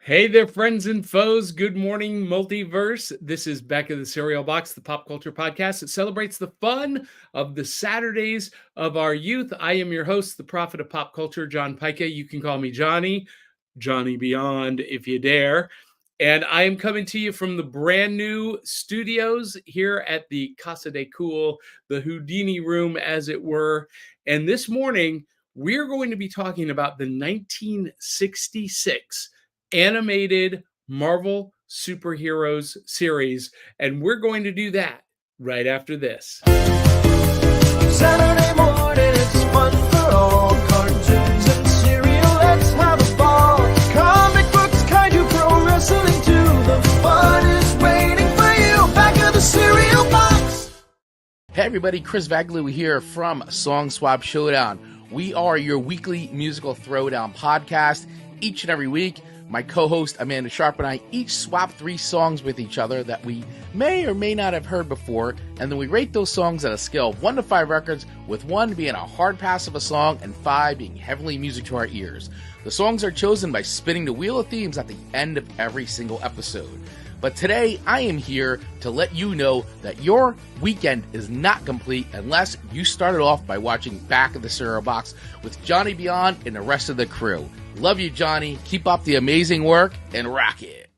Hey there, friends and foes. Good morning, multiverse. This is Back of the Cereal Box, the pop culture podcast that celebrates the fun of the Saturdays of our youth. I am your host, the prophet of pop culture, John Pyka. You can call me Johnny Beyond if you dare. And I am coming to you from the brand new studios here at the Casa de Cool, the Houdini room, as it were. And this morning, we're going to be talking about the 1966 animated Marvel superheroes series, and we're going to do that right after this. Saturday morning, it's fun for all. Cartoons and cereal, let's have a ball. Comic books, kaiju, pro wrestling too. The fun is waiting for you. Back of the cereal box. Hey everybody, Chris Vaglou here from Song Swap Showdown. We are your weekly musical throwdown podcast. Each and every week, my co-host Amanda Sharp and I each swap 3 songs with each other that we may or may not have heard before, and then we rate those songs at a scale of 1 to 5 records, with 1 being a hard pass of a song and 5 being heavily music to our ears. The songs are chosen by spinning the wheel of themes at the end of every single episode. But today, I am here to let you know that your weekend is not complete unless you started off by watching Back of the Cereal Box with Johnny Beyond and the rest of the crew. Love you, Johnny. Keep up the amazing work and rock it.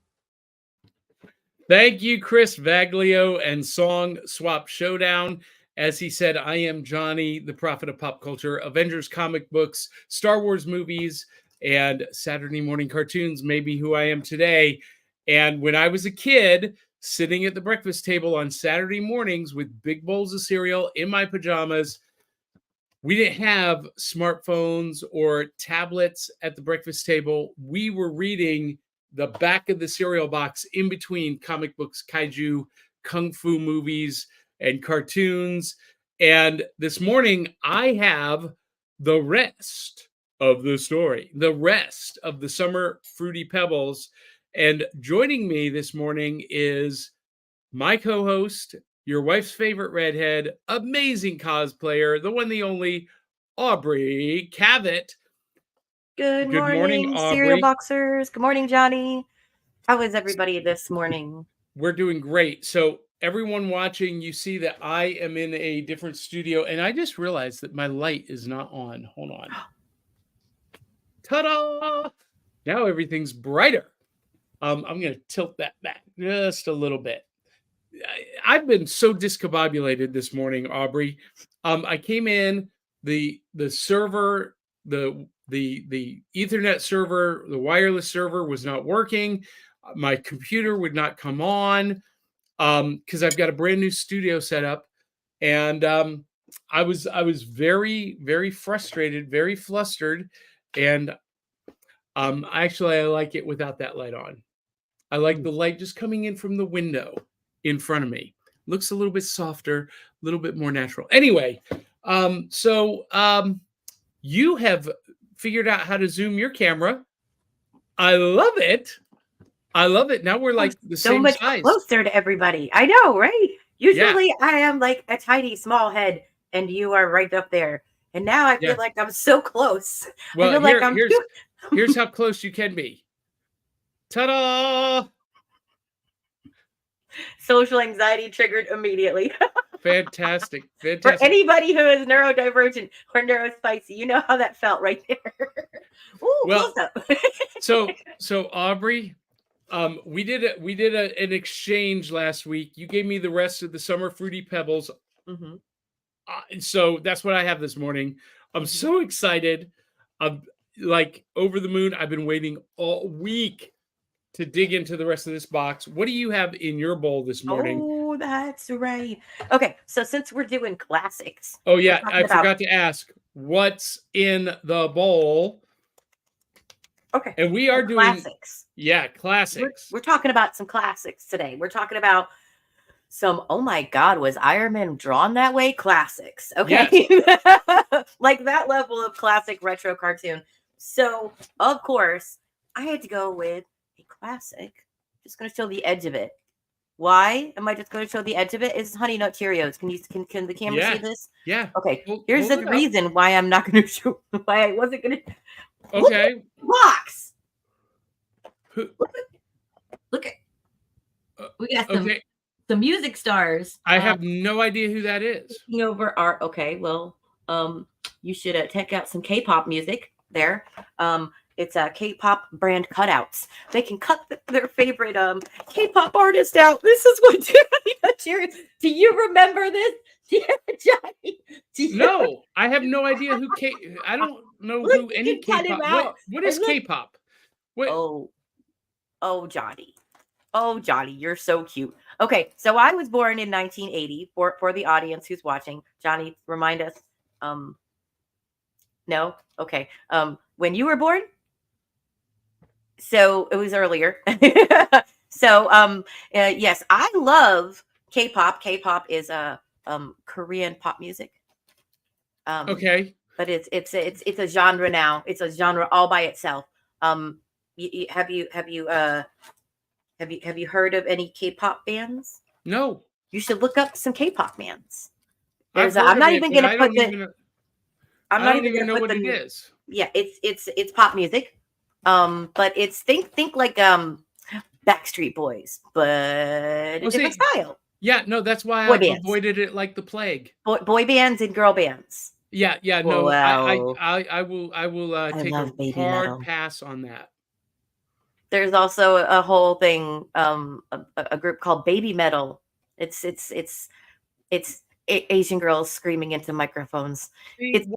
Thank you, Chris Vaglio and Song Swap Showdown. As he said, I am Johnny, the prophet of pop culture, Avengers comic books, Star Wars movies, and Saturday morning cartoons may be who I am today. And when I was a kid, sitting at the breakfast table on Saturday mornings with big bowls of cereal in my pajamas, we didn't have smartphones or tablets at the breakfast table. We were reading the back of the cereal box in between comic books, kaiju, kung fu movies, and cartoons. And this morning, I have the rest of the story, the rest of the Summer Fruity Pebbles. And joining me this morning is my co-host, your wife's favorite redhead, amazing cosplayer, the one, the only, Aubrey Cavett. Good morning, Aubrey. cereal boxers. Good morning, Johnny. How is everybody this morning? We're doing great. So everyone watching, you see that I am in a different studio, and I just realized that my light is not on. Hold on. Ta-da! Now everything's brighter. I'm going to tilt that back just a little bit. I've been so discombobulated this morning, Aubrey. I came in, the server, the Ethernet server, the wireless server was not working. My computer would not come on because I've got a brand new studio set up, and I was very, very frustrated, very flustered, and actually I like it without that light on. I like the light just coming in from the window in front of me. Looks a little bit softer, a little bit more natural. Anyway, so you have figured out how to zoom your camera. I love it. I love it. Now we're like the so same much size. Closer to everybody. I know, right? Usually I am like a tiny small head and you are right up there. And now I feel like I'm so close. Well, I feel like I'm here's how close you can be. Ta-da! Social anxiety triggered immediately. Fantastic. For anybody who is neurodivergent or neurospicy, you know how that felt right there. Ooh, well, close up. so Aubrey, we did an exchange last week. You gave me the rest of the Summer Fruity Pebbles. Mm-hmm. So that's what I have this morning. I'm so excited. I'm like over the moon. I've been waiting all week to dig into the rest of this box. What do you have in your bowl this morning? Oh, that's right. Okay, so since we're doing classics. Oh, yeah, I forgot to ask, what's in the bowl? Okay. And we are doing classics. Yeah, classics. We're talking about some classics today. We're talking about some, oh my God, was Iron Man drawn that way? Classics. Okay. Yes. Like that level of classic retro cartoon. So, of course, I had to go with a classic. Just going to show the edge of it. Why am I just going to show the edge of it? It's Honey Nut Cheerios. Can the camera see this? Yeah. Okay. Here's the reason why I'm not going to show. Why I wasn't going to. Okay. Box. Look at we got some Okay, music stars. I have no idea who that is. Taking over our you should check out some K-pop music there. It's K-pop brand cutouts. They can cut their favorite K-pop artist out. This is what do you remember this? Johnny, No, I have no idea who I don't know Look, who you any can cut him K-pop. out. What is And look- K-pop? What? Oh, Johnny. Oh, Johnny, you're so cute. Okay, so I was born in 1980. For the audience who's watching, Johnny, remind us. No, okay. When you were born? So it was earlier. So yes, I love K-pop. K-pop is Korean pop music. Okay. But it's a genre now. It's a genre all by itself. Have you heard of any K-pop bands? No. You should look up some K-pop bands. I'm not even going to put the. I'm not even going to know put what the. it is. Yeah, it's pop music. But it's think like Backstreet Boys, but a different style. Yeah, no, that's why Boy I bands. avoided it like the plague. Boy bands and girl bands. Yeah, no, Wow. I will take love a baby hard metal. pass on that. There's also a whole thing, a group called Baby Metal. It's Asian girls screaming into microphones. It's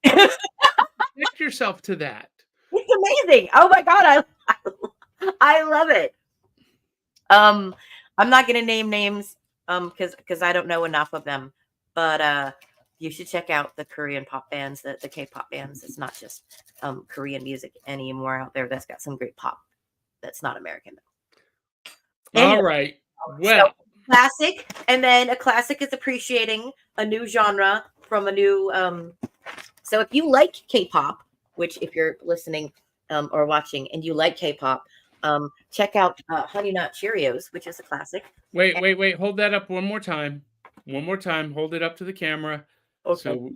Connect yourself to that. It's amazing. Oh my God. I love it. I'm not going to name names because I don't know enough of them, but you should check out the Korean pop bands, the K-pop bands. It's not just Korean music anymore out there that's got some great pop that's not American. All right. Well, so, classic, and then a classic is appreciating a new genre from a new so if you like K-pop, which if you're listening or watching and you like K-pop, check out Honey Nut Cheerios, which is a classic. Wait. Hold that up one more time. Hold it up to the camera. Okay. So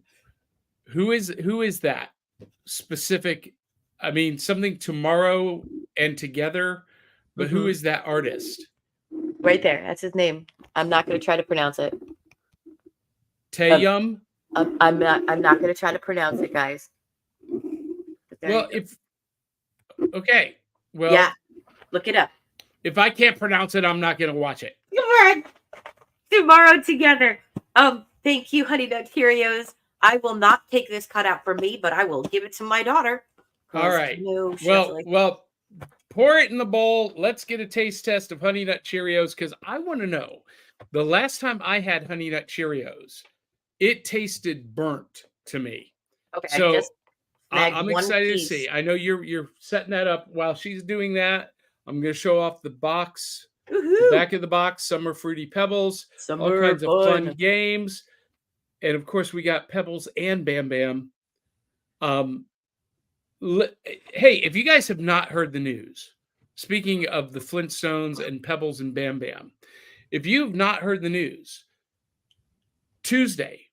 who is that specific? I mean, something Tomorrow and Together, but who is that artist? Right there. That's his name. I'm not going to try to pronounce it. Taeyum? I'm not going to try to pronounce it, guys. Well, okay. Well, yeah, look it up. If I can't pronounce it, I'm not going to watch it. Come on. Tomorrow Together. Thank you, Honey Nut Cheerios. I will not take this cutout from me, but I will give it to my daughter. All right. No, well, pour it in the bowl. Let's get a taste test of Honey Nut Cheerios because I want to know. The last time I had Honey Nut Cheerios, it tasted burnt to me. Okay. So I'm excited to see. I know you're setting that up while she's doing that. I'm going to show off the box. The back of the box, Summer Fruity Pebbles, all kinds of fun games. And of course, we got Pebbles and Bam Bam. Hey, if you guys have not heard the news, speaking of the Flintstones and Pebbles and Bam Bam, if you have not heard the news, Tuesday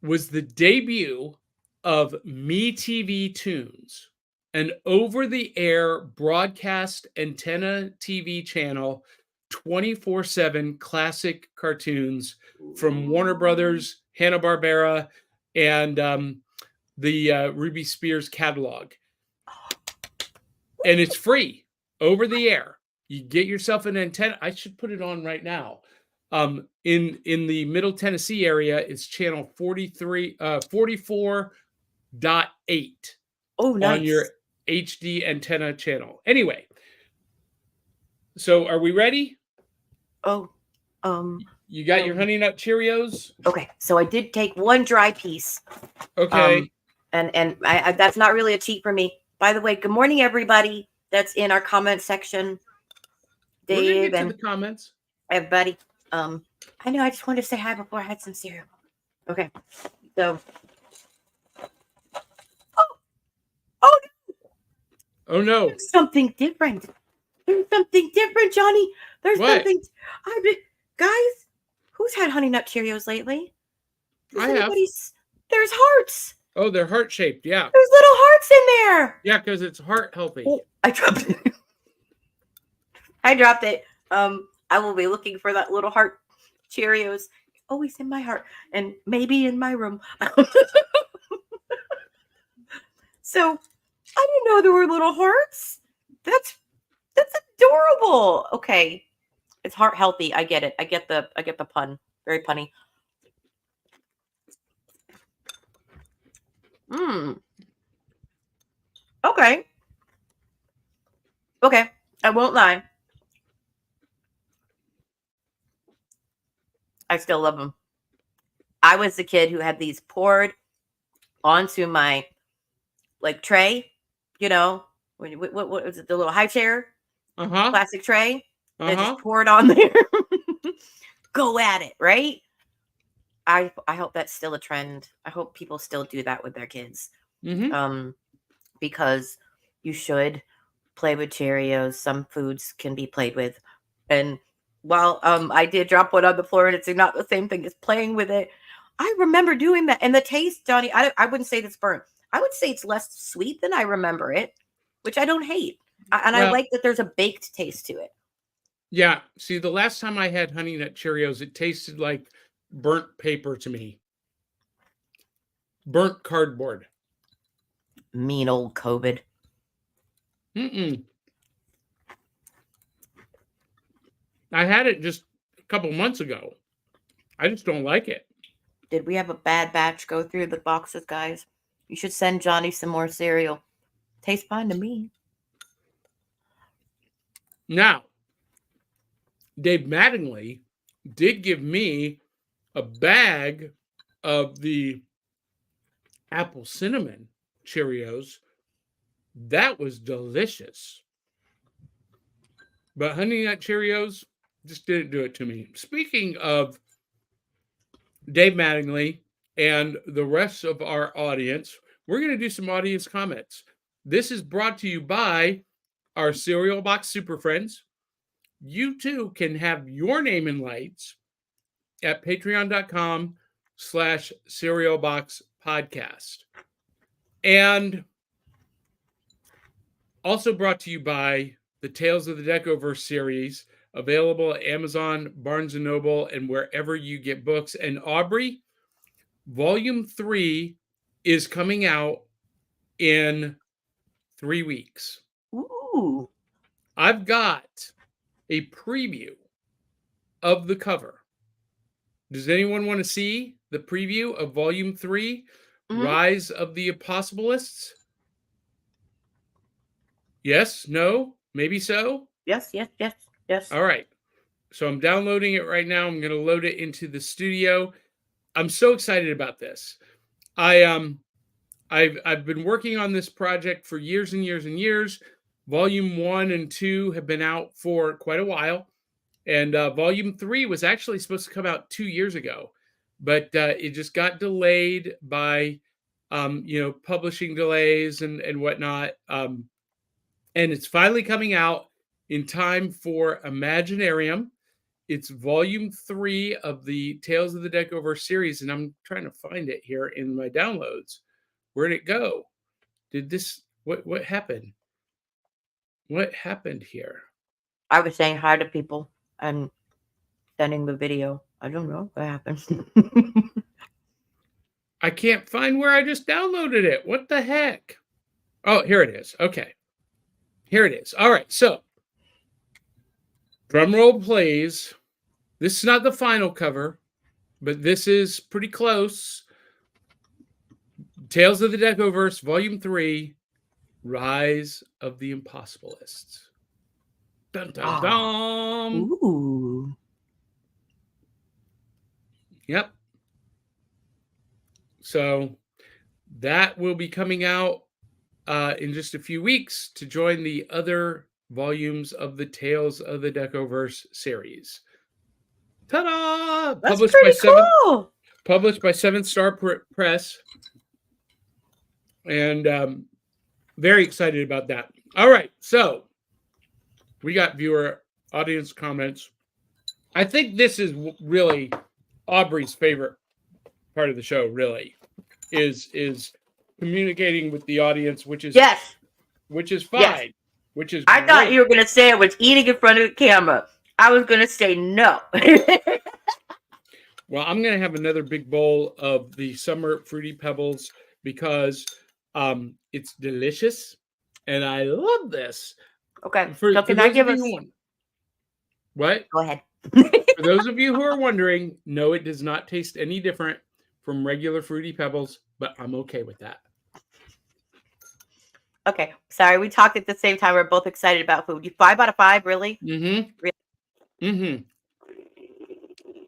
was the debut of MeTV Tunes, an over-the-air broadcast antenna TV channel, 24/7 classic cartoons from Warner Brothers, Hanna-Barbera, and the Ruby Spears catalog. And it's free over the air. You get yourself an antenna. I should put it on right now. In the Middle Tennessee area, it's channel 44.8. Oh, nice. On your HD antenna channel. Anyway, so are we ready? Oh, you got your Honey Nut Cheerios? Okay, so I did take one dry piece. Okay. And I that's not really a cheat for me. By the way, good morning, everybody that's in our comment section. Dave and the comments. Everybody. I know I just wanted to say hi before I had some cereal. Okay, so. Oh no! There's something different. There's something different, Johnny. There's something. Guys, who's had Honey Nut Cheerios lately? I have. There's hearts. Oh, they're heart shaped. Yeah. There's little hearts in there. Yeah, because it's heart healthy. Oh, I dropped it. I dropped it. I will be looking for that little heart Cheerios. Always in my heart and maybe in my room. So I didn't know there were little hearts. That's adorable. Okay. It's heart healthy. I get it. I get the pun. Very punny. Okay. Okay. I won't lie. I still love them. I was the kid who had these poured onto my tray, what was it, the little high chair, plastic tray that just poured on there. Go at it, right? I hope that's still a trend. I hope people still do that with their kids, because you should play with Cheerios. Some foods can be played with, and while I did drop one on the floor, and it's not the same thing as playing with it. I remember doing that, and the taste, Johnny. I wouldn't say it's burnt. I would say it's less sweet than I remember it, which I don't hate. I like that there's a baked taste to it. Yeah. See, the last time I had Honey Nut Cheerios, it tasted like burnt paper to me. Burnt cardboard. Mean old COVID. I had it just a couple months ago. I just don't like it. Did we have a bad batch go through the boxes, guys? You should send Johnny some more cereal. Tastes fine to me. Now, Dave Mattingly did give me a bag of the apple cinnamon Cheerios. That was delicious. But Honey Nut Cheerios just didn't do it to me. Speaking of Dave Mattingly and the rest of our audience, we're going to do some audience comments. This is brought to you by our Cereal Box Super Friends. You too can have your name in lights at patreon.com/cerealboxpodcast. And also brought to you by the Tales of the Decoverse series, available at Amazon, Barnes & Noble, and wherever you get books. And Aubrey, Volume 3 is coming out in 3 weeks. Ooh. I've got a preview of the cover. Does anyone want to see the preview of Volume 3, Rise of the Apostopolists? Yes? No? Maybe so? Yes. All right. So I'm downloading it right now. I'm going to load it into the studio. I'm so excited about this. I've been working on this project for years and years and years. Volume 1 and 2 have been out for quite a while. And Volume 3 was actually supposed to come out 2 years ago. But it just got delayed by, publishing delays and whatnot. And it's finally coming out in time for Imaginarium. It's Volume 3 of the Tales of the Decoverse series. And I'm trying to find it here in my downloads. Where'd it go? What happened? What happened here? I was saying hi to people and sending the video. I don't know what happened. I can't find where I just downloaded it. What the heck? Oh, here it is. Okay. Here it is. All right. So, drum roll please. This is not the final cover, but this is pretty close. Tales of the Decoverse, Volume 3, Rise of the Impossibilists. Dun, dun, dun. Ooh. Yep. So that will be coming out in just a few weeks to join the other volumes of the Tales of the Decoverse series. Ta-da! That's pretty cool. Published by Seventh Star Press. And very excited about that. All right. So we got viewer audience comments. I think this is really Aubrey's favorite part of the show, really, is communicating with the audience, which is fine. Yes. which is I thought great. you were going to say I was eating in front of the camera. I was going to say no. Well, I'm going to have another big bowl of the summer Fruity Pebbles because it's delicious and I love this. Okay. For So can I those give of us... you who want, what? Go ahead. For those of you who are wondering, no, it does not taste any different from regular Fruity Pebbles, but I'm okay with that. Okay. Sorry, we talked at the same time. We're both excited about food. You 5 out of 5, really? Mm-hmm. Really? Mm-hmm.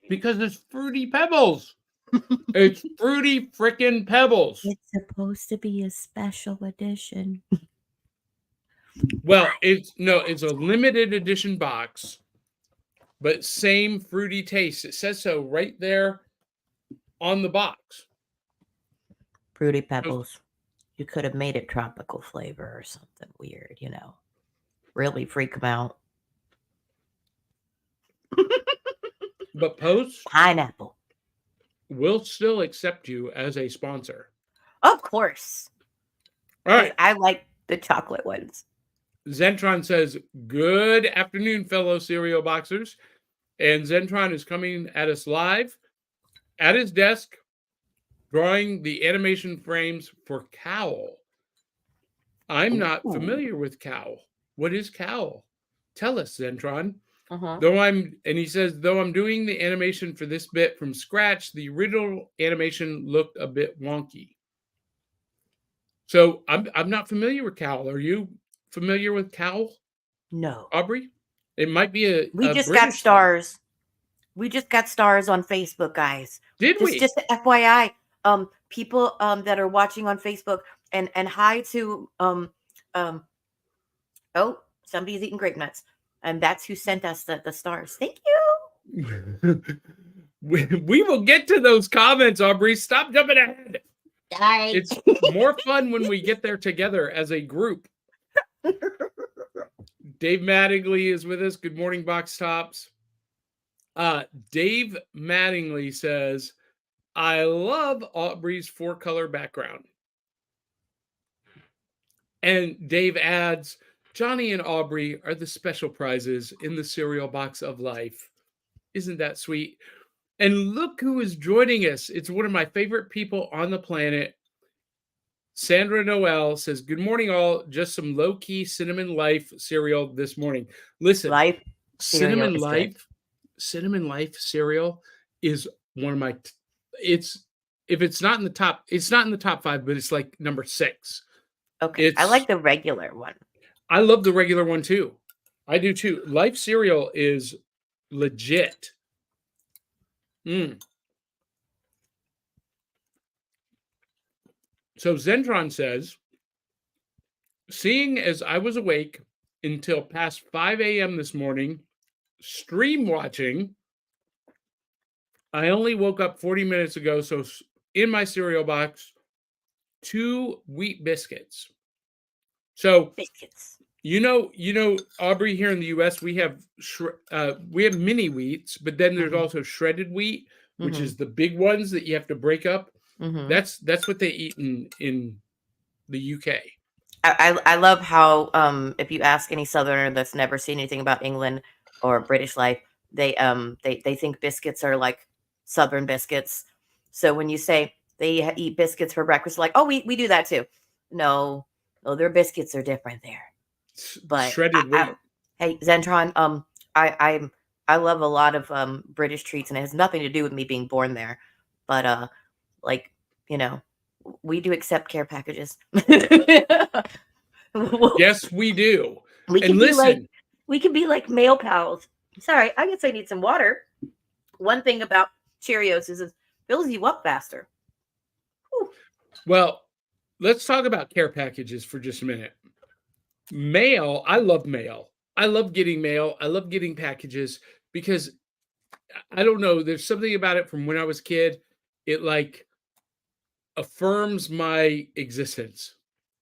Because it's Fruity Pebbles. It's Fruity frickin' Pebbles. It's supposed to be a special edition. Well, it's a limited edition box, but same fruity taste. It says so right there on the box. Fruity Pebbles. You could have made it tropical flavor or something weird, Really freak them out. But Post Pineapple. will still accept you as a sponsor. Of course. All right. I like the chocolate ones. Zentron says, good afternoon, fellow cereal boxers. And Zentron is coming at us live at his desk, drawing the animation frames for Cowl. I'm not familiar with Cowl. What is Cowl? Tell us, Zentron. He says, though I'm doing the animation for this bit from scratch, the original animation looked a bit wonky. So I'm not familiar with Cowl. Are you familiar with Cowl? No. Aubrey? It might be We a just British got stars. Thing. We just got stars on Facebook, guys. Did we? Just FYI, people that are watching on Facebook, and hi to oh, somebody's eating grape nuts, and that's who sent us the stars. Thank you. we will get to those comments, Aubrey. Stop jumping ahead. Sorry. It's more fun when we get there together as a group. Dave Mattingly is with us. Good morning, Box Tops. Dave Mattingly says, I love Aubrey's 4-color background. And Dave adds, Johnny and Aubrey are the special prizes in the cereal box of life. Isn't that sweet? And look who is joining us. It's one of my favorite people on the planet. Sandra Noel says, good morning, all. Just some low-key Cinnamon Life cereal this morning. Listen, Cinnamon Life cereal is one of my, if it's not in the top, it's not in the top 5, but it's like number 6. Okay. I like the regular one. I love the regular one too. I do too. Life cereal is legit. So Zentron says, seeing as I was awake until past 5 a.m. this morning, stream watching, I only woke up 40 minutes ago. So in my cereal box, 2 wheat biscuits. So biscuits. Aubrey, here in the U.S., we have mini wheats, but then there's also shredded wheat, which is the big ones that you have to break up. That's what they eat in the UK. I love how if you ask any Southerner that's never seen anything about England or British life, they think biscuits are like Southern biscuits. So when you say they eat biscuits for breakfast, like, oh, we do that too. No, their biscuits are different there. But shredded wheat. Hey, Zentron, I love a lot of British treats, and it has nothing to do with me being born there. But we do accept care packages. Yes, we do. We can be like mail pals. Sorry, I guess I need some water. One thing about Cheerios is it fills you up faster. Whew. Well, let's talk about care packages for just a minute. Mail, I love mail. I love getting mail. I love getting packages because I don't know, there's something about it from when I was a kid. It like affirms my existence.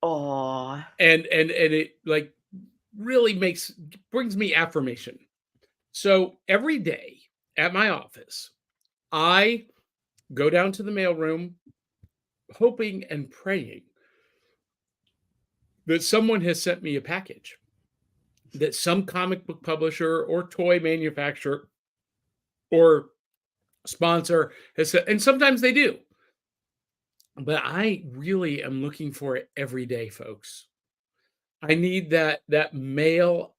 Oh. And it like really brings me affirmation. So every day at my office, I go down to the mailroom hoping and praying that someone has sent me a package. that some comic book publisher or toy manufacturer or sponsor has said, and sometimes they do. But I really am looking for it every day, folks. I need that male,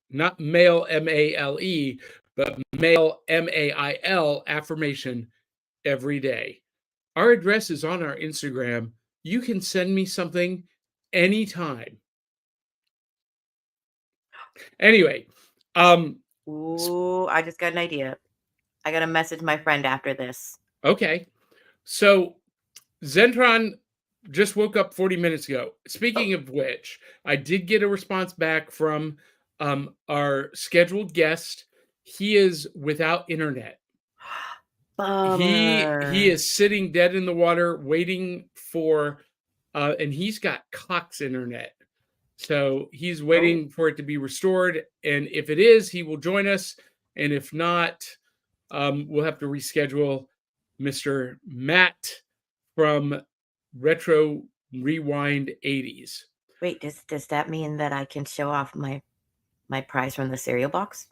not male M-A-L-E, but male M-A-I-L affirmation every day. Our address is on our Instagram. You can send me something anytime. Anyway, Ooh, I just got an idea. I got to message my friend after this. okay. So Zentron just woke up 40 minutes ago. Speaking of which, I did get a response back from our scheduled guest. He is without internet. Bummer. He is sitting dead in the water waiting for and he's got Cox internet. So he's waiting for it to be restored, and if it is, he will join us, and if not, we'll have to reschedule Mr. Matt from Retro Rewind 80s. Wait, does that mean that I can show off my prize from the cereal box?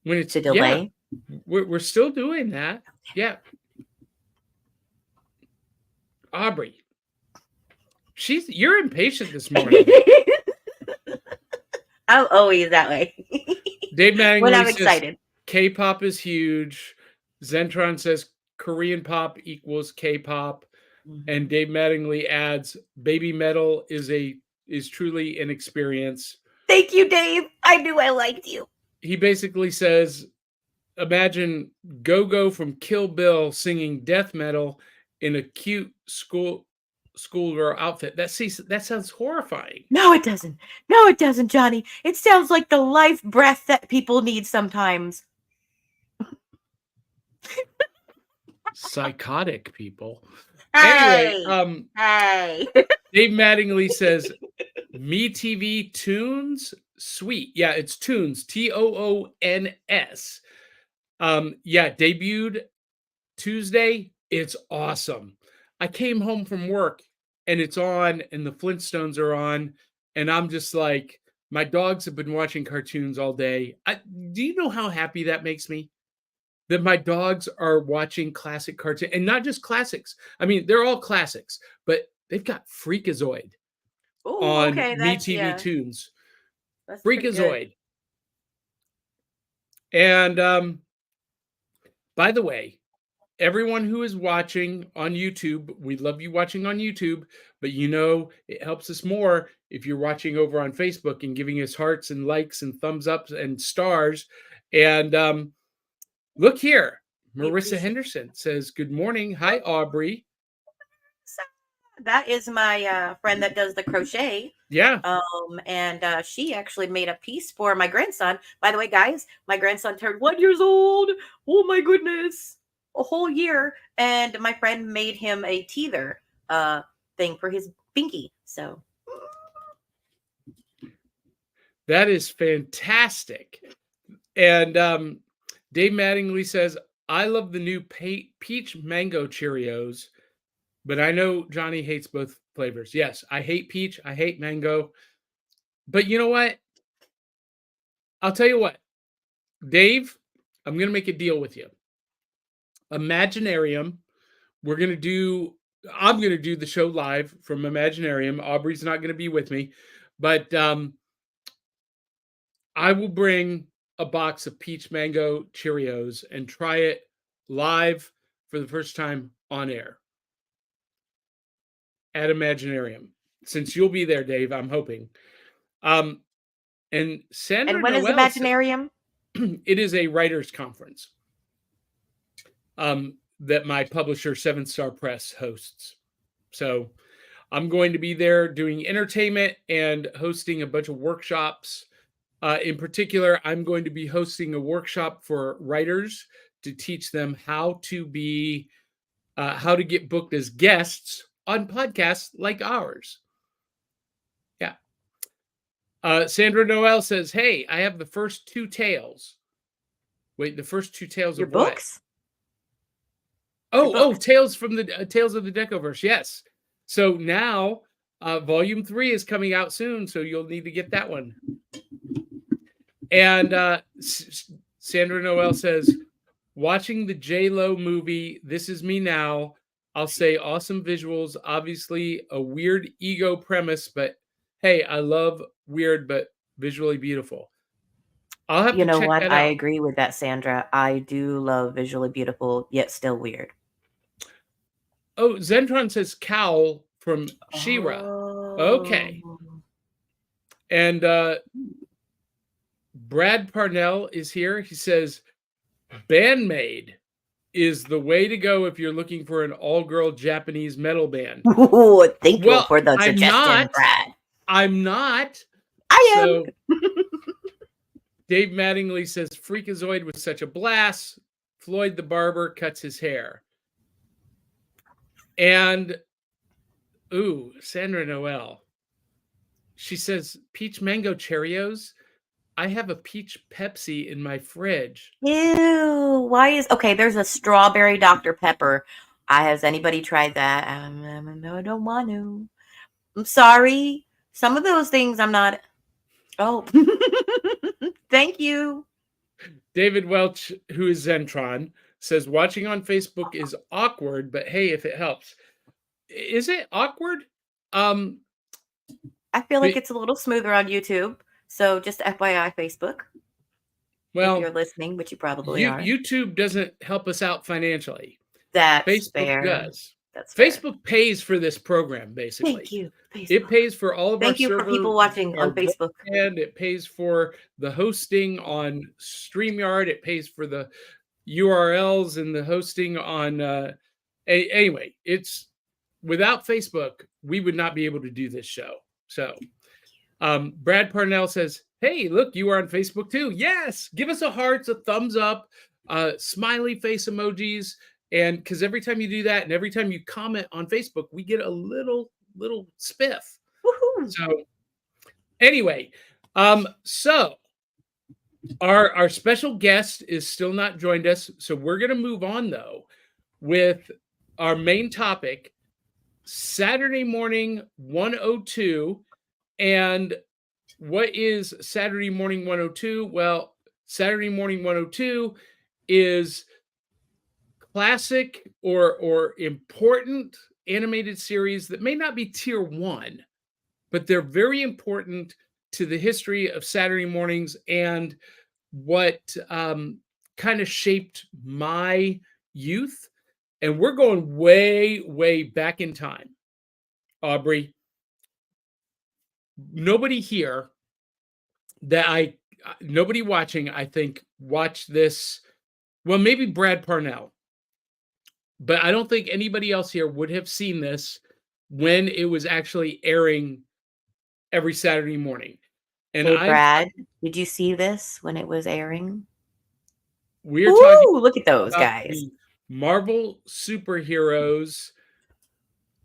When it's To delay? Yeah, we're still doing that. Yeah. Aubrey, you're impatient this morning. I'm always that way. Dave Mattingly when I'm says excited. K-pop is huge. Zentron says Korean pop equals K-pop. And Dave Mattingly adds, baby metal is truly an experience. Thank you, Dave. I knew I liked you. He basically says, imagine Go-Go from Kill Bill singing death metal in a cute schoolgirl outfit. That sounds horrifying. No, it doesn't. No, it doesn't, Johnny. It sounds like the life breath that people need sometimes. Psychotic people. Hey, Anyway, hey. Dave Mattingly says, Me TV Tunes, sweet. Yeah, it's Tunes, Toons. Yeah, debuted Tuesday. It's awesome. I came home from work and it's on, and the Flintstones are on, and I'm just like, my dogs have been watching cartoons all day. Do you know how happy that makes me? That my dogs are watching classic cartoons, and not just classics. I mean, they're all classics, but they've got Freakazoid on Me TV Tunes. That's Freakazoid. And by the way, everyone who is watching on YouTube, we love you watching on YouTube, but you know it helps us more if you're watching over on Facebook and giving us hearts and likes and thumbs ups and stars. And look here, Marissa Henderson says, good morning. Hi, Aubrey. That is my friend that does the crochet. Yeah. And she actually made a piece for my grandson. By the way, guys, my grandson turned 1 year old. Oh my goodness. A whole year. And my friend made him a teether thing for his binky. So that is fantastic. And Dave Mattingly says, I love the new peach mango Cheerios, but I know Johnny hates both flavors. Yes, I hate peach. I hate mango. But you know what? I'll tell you what, Dave, I'm going to make a deal with you. Imaginarium, I'm going to do the show live from Imaginarium. Aubrey's not going to be with me, but I will bring a box of peach mango Cheerios and try it live for the first time on air at Imaginarium. Since you'll be there, Dave, I'm hoping. And Sandra and when Noel is Imaginarium? It is a writers' conference that my publisher, 7 Star Press, hosts. So I'm going to be there doing entertainment and hosting a bunch of workshops. In particular, I'm going to be hosting a workshop for writers to teach them how to get booked as guests on podcasts like ours. Yeah. Sandra Noel says, hey, I have the first 2 tales. Wait, the first 2 tales Your of what? books? Oh, Tales from the Tales of the Decoverse. Yes. So now Volume 3 is coming out soon, so you'll need to get that one. And Sandra Noel says, watching the J-Lo movie, This Is Me Now, I'll say awesome visuals, obviously a weird ego premise, but hey, I love weird but visually beautiful. I'll have You to know check what? that I out. agree with that, Sandra. I do love visually beautiful, yet still weird. Oh, Zentron says Cowl from She-Ra. Okay. Oh. And Brad Parnell is here. He says, Bandmade is the way to go if you're looking for an all-girl Japanese metal band. Ooh, thank you Well, for the I'm suggestion, not. Brad. I'm not. I am. So Dave Mattingly says, Freakazoid was such a blast. Floyd the barber cuts his hair. And, ooh, Sandra Noel. She says, peach mango Cheerios. I have a peach Pepsi in my fridge. Ew. Why is okay? There's a strawberry Dr. Pepper. Has anybody tried that? No, I don't want to. I'm sorry. Some of those things I'm not. Oh, thank you. David Welch, who is Zentron, says watching on Facebook is awkward, but hey, if it helps. Is it awkward? I feel like it's a little smoother on YouTube. So just FYI, Facebook. Well, if you're listening, which you probably are. YouTube doesn't help us out financially. That's Facebook fair. does. That's fair. Facebook pays for this program, basically. Thank you, Facebook. It pays for all of our Thank you for people watching on Facebook. And it pays for the hosting on StreamYard. It pays for the URLs and the hosting on anyway, it's without Facebook, we would not be able to do this show. So Brad Parnell says, hey, look, you are on Facebook too. Yes, give us a hearts, a thumbs up, smiley face emojis. And because every time you do that and every time you comment on Facebook, we get a little spiff. Woohoo. So anyway, so our special guest is still not joined us. So we're going to move on, though, with our main topic, Saturday Morning 102. And what is Saturday Morning 102? Well, Saturday Morning 102 is classic or important animated series that may not be tier 1, but they're very important to the history of Saturday mornings and what kind of shaped my youth. And we're going way, way back in time. Aubrey, nobody here nobody watching, I think, watched this. Well, maybe Brad Parnell, but I don't think anybody else here would have seen this when it was actually airing every Saturday morning. And hey, Brad, did you see this when it was airing? We're talking. Look at those guys. Marvel superheroes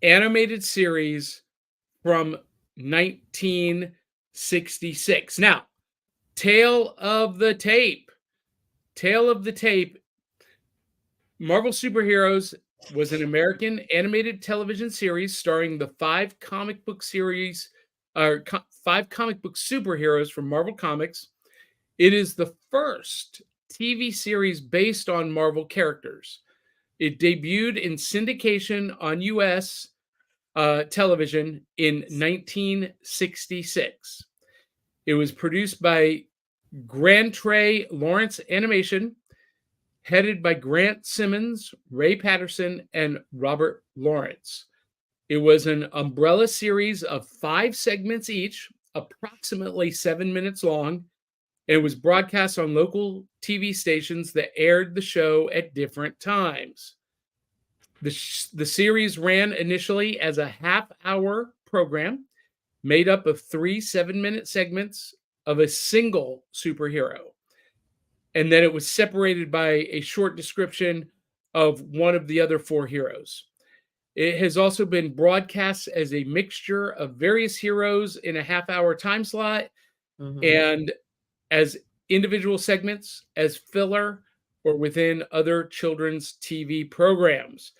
animated series from 1966. Now, Tale of the tape. Marvel Superheroes was an American animated television series starring the 5 comic book superheroes from Marvel Comics. It is the first TV series based on Marvel characters. It debuted in syndication on U.S. television in 1966. It was produced by Grand Tray Lawrence Animation, headed by Grant Simmons, Ray Patterson, and Robert Lawrence. It was an umbrella series of 5 segments each, approximately 7 minutes long. It was broadcast on local TV stations that aired the show at different times. The series ran initially as a half-hour program made up of 3 7-minute segments of a single superhero. And then it was separated by a short description of one of the other 4 heroes. It has also been broadcast as a mixture of various heroes in a half-hour time slot and as individual segments, as filler, or within other children's TV programs.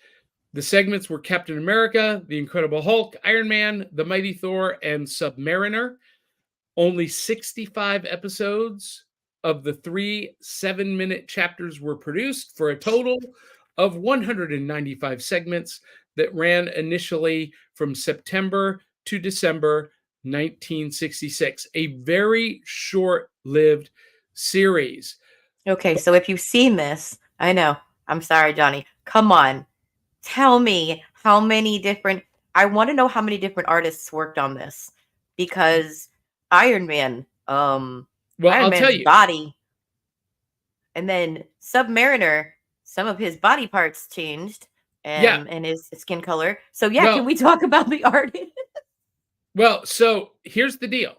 The segments were Captain America, The Incredible Hulk, Iron Man, The Mighty Thor, and Submariner. Only 65 episodes of the 3 7-minute chapters were produced for a total of 195 segments that ran initially from September to December 1966. A very short-lived series. Okay, so if you've seen this, I know. I'm sorry, Johnny. Come on. Tell me how many different... I want to know how many different artists worked on this. Because Iron Man, Well, Iron I'll Man's tell you. body, and then Submariner, some of his body parts changed, and his skin color. So yeah, Well- can we talk about the artist? Well, so here's the deal.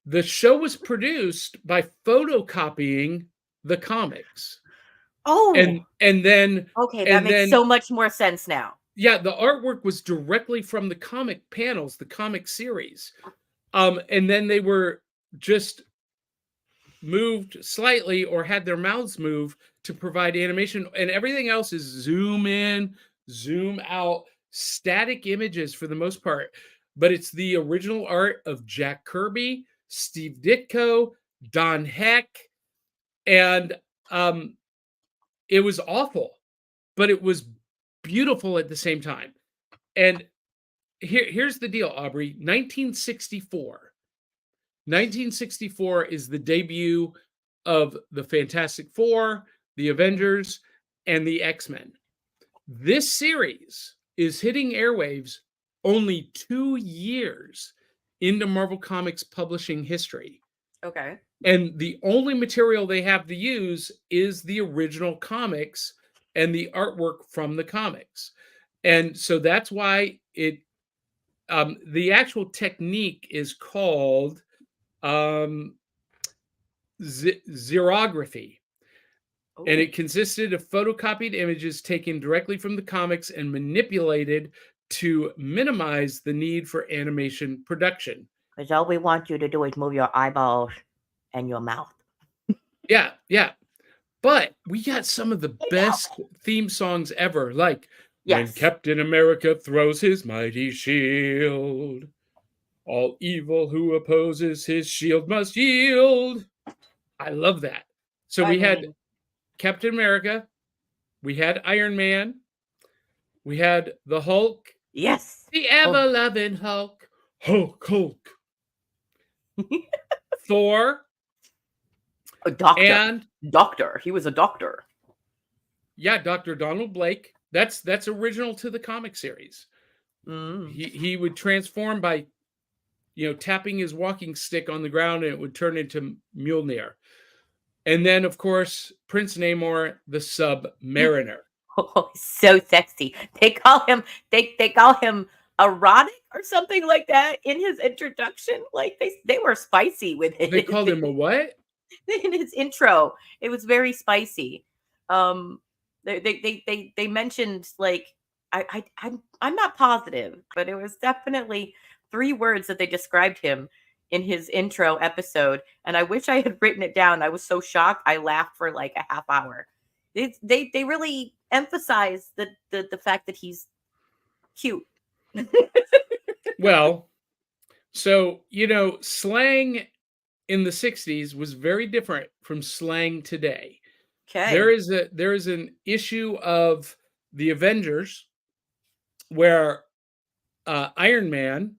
The show was produced by photocopying the comics. Oh, And then okay, that and makes then- so much more sense now. yeah, the artwork was directly from the comic panels, the comic series. And then they were just moved slightly or had their mouths move to provide animation, and everything else is zoom in, zoom out, static images for the most part. But it's the original art of Jack Kirby, Steve Ditko, Don Heck, and it was awful, but it was beautiful at the same time. And here's the deal, Aubrey. 1964 is the debut of the Fantastic Four, the Avengers, and the X-Men. This series is hitting airwaves only 2 years into Marvel Comics publishing history. Okay. And the only material they have to use is the original comics and the artwork from the comics. And so that's why it, the actual technique is called xerography. Ooh. And it consisted of photocopied images taken directly from the comics and manipulated to minimize the need for animation production. Because all we want you to do is move your eyeballs and your mouth. Yeah. But we got some of the best theme songs ever, like When Yes. Captain America throws his mighty shield, all evil who opposes his shield must yield. I love that. So we had Captain America, we had Iron Man, we had the Hulk, Yes. the ever-loving Hulk, Hulk, Thor, A doctor. and Doctor. He was a doctor. yeah, Dr. Donald Blake. That's original to the comic series. Mm. He would transform by, tapping his walking stick on the ground, and it would turn into Mjolnir. And then, of course, Prince Namor, the Submariner. Oh, so sexy. They call him erotic or something like that in his introduction. Like they were spicy with it. They called him a what? In his intro. It was very spicy. They mentioned, like, I'm not positive, but it was definitely 3 words that they described him in his intro episode, and I wish I had written it down. I was so shocked. I laughed for like a half hour. They really emphasize the fact that he's cute. Well, so, slang in the 60s was very different from slang today. Okay. There is an issue of the Avengers where Iron Man,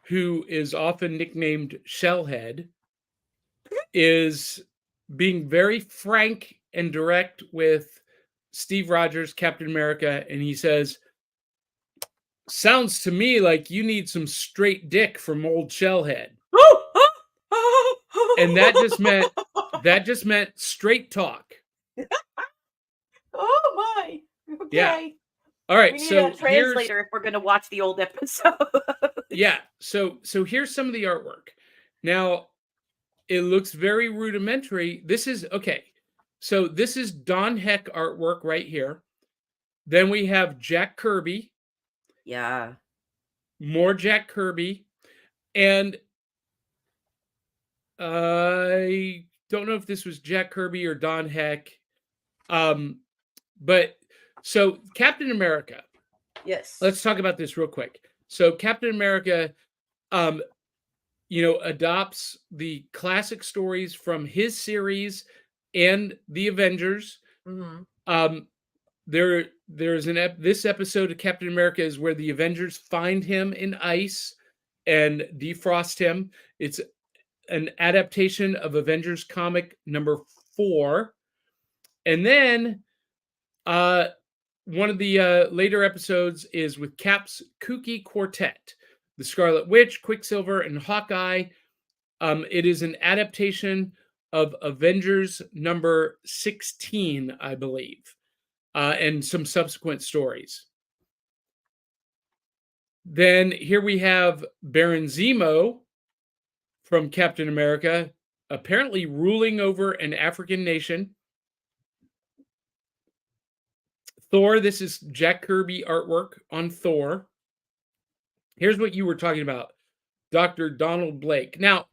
who is often nicknamed Shellhead, is being very frank and direct with Steve Rogers, Captain America, and he says, "Sounds to me like you need some straight dick from old Shellhead." And that just meant straight talk. Oh my. Okay. Yeah. All right, We need so a translator if we're going to watch the old episode. yeah, so here's some of the artwork. Now, it looks very rudimentary. This is okay. So this is Don Heck artwork right here. Then we have Jack Kirby, Yeah. more Jack Kirby, and I don't know if this was Jack Kirby or Don Heck. But so Captain America, Yes. let's talk about this real quick. So Captain America, adopts the classic stories from his series and the Avengers. Mm-hmm. There's this episode of Captain America is where the Avengers find him in ice and defrost him. It's an adaptation of Avengers comic number 4. And then one of the later episodes is with Cap's kooky quartet, the Scarlet Witch, Quicksilver, and Hawkeye. It is an adaptation of Avengers number 16, I believe, and some subsequent stories. Then here we have Baron Zemo from Captain America, apparently ruling over an African nation. Thor, this is Jack Kirby artwork on Thor. Here's what you were talking about, Dr. Donald Blake. Now,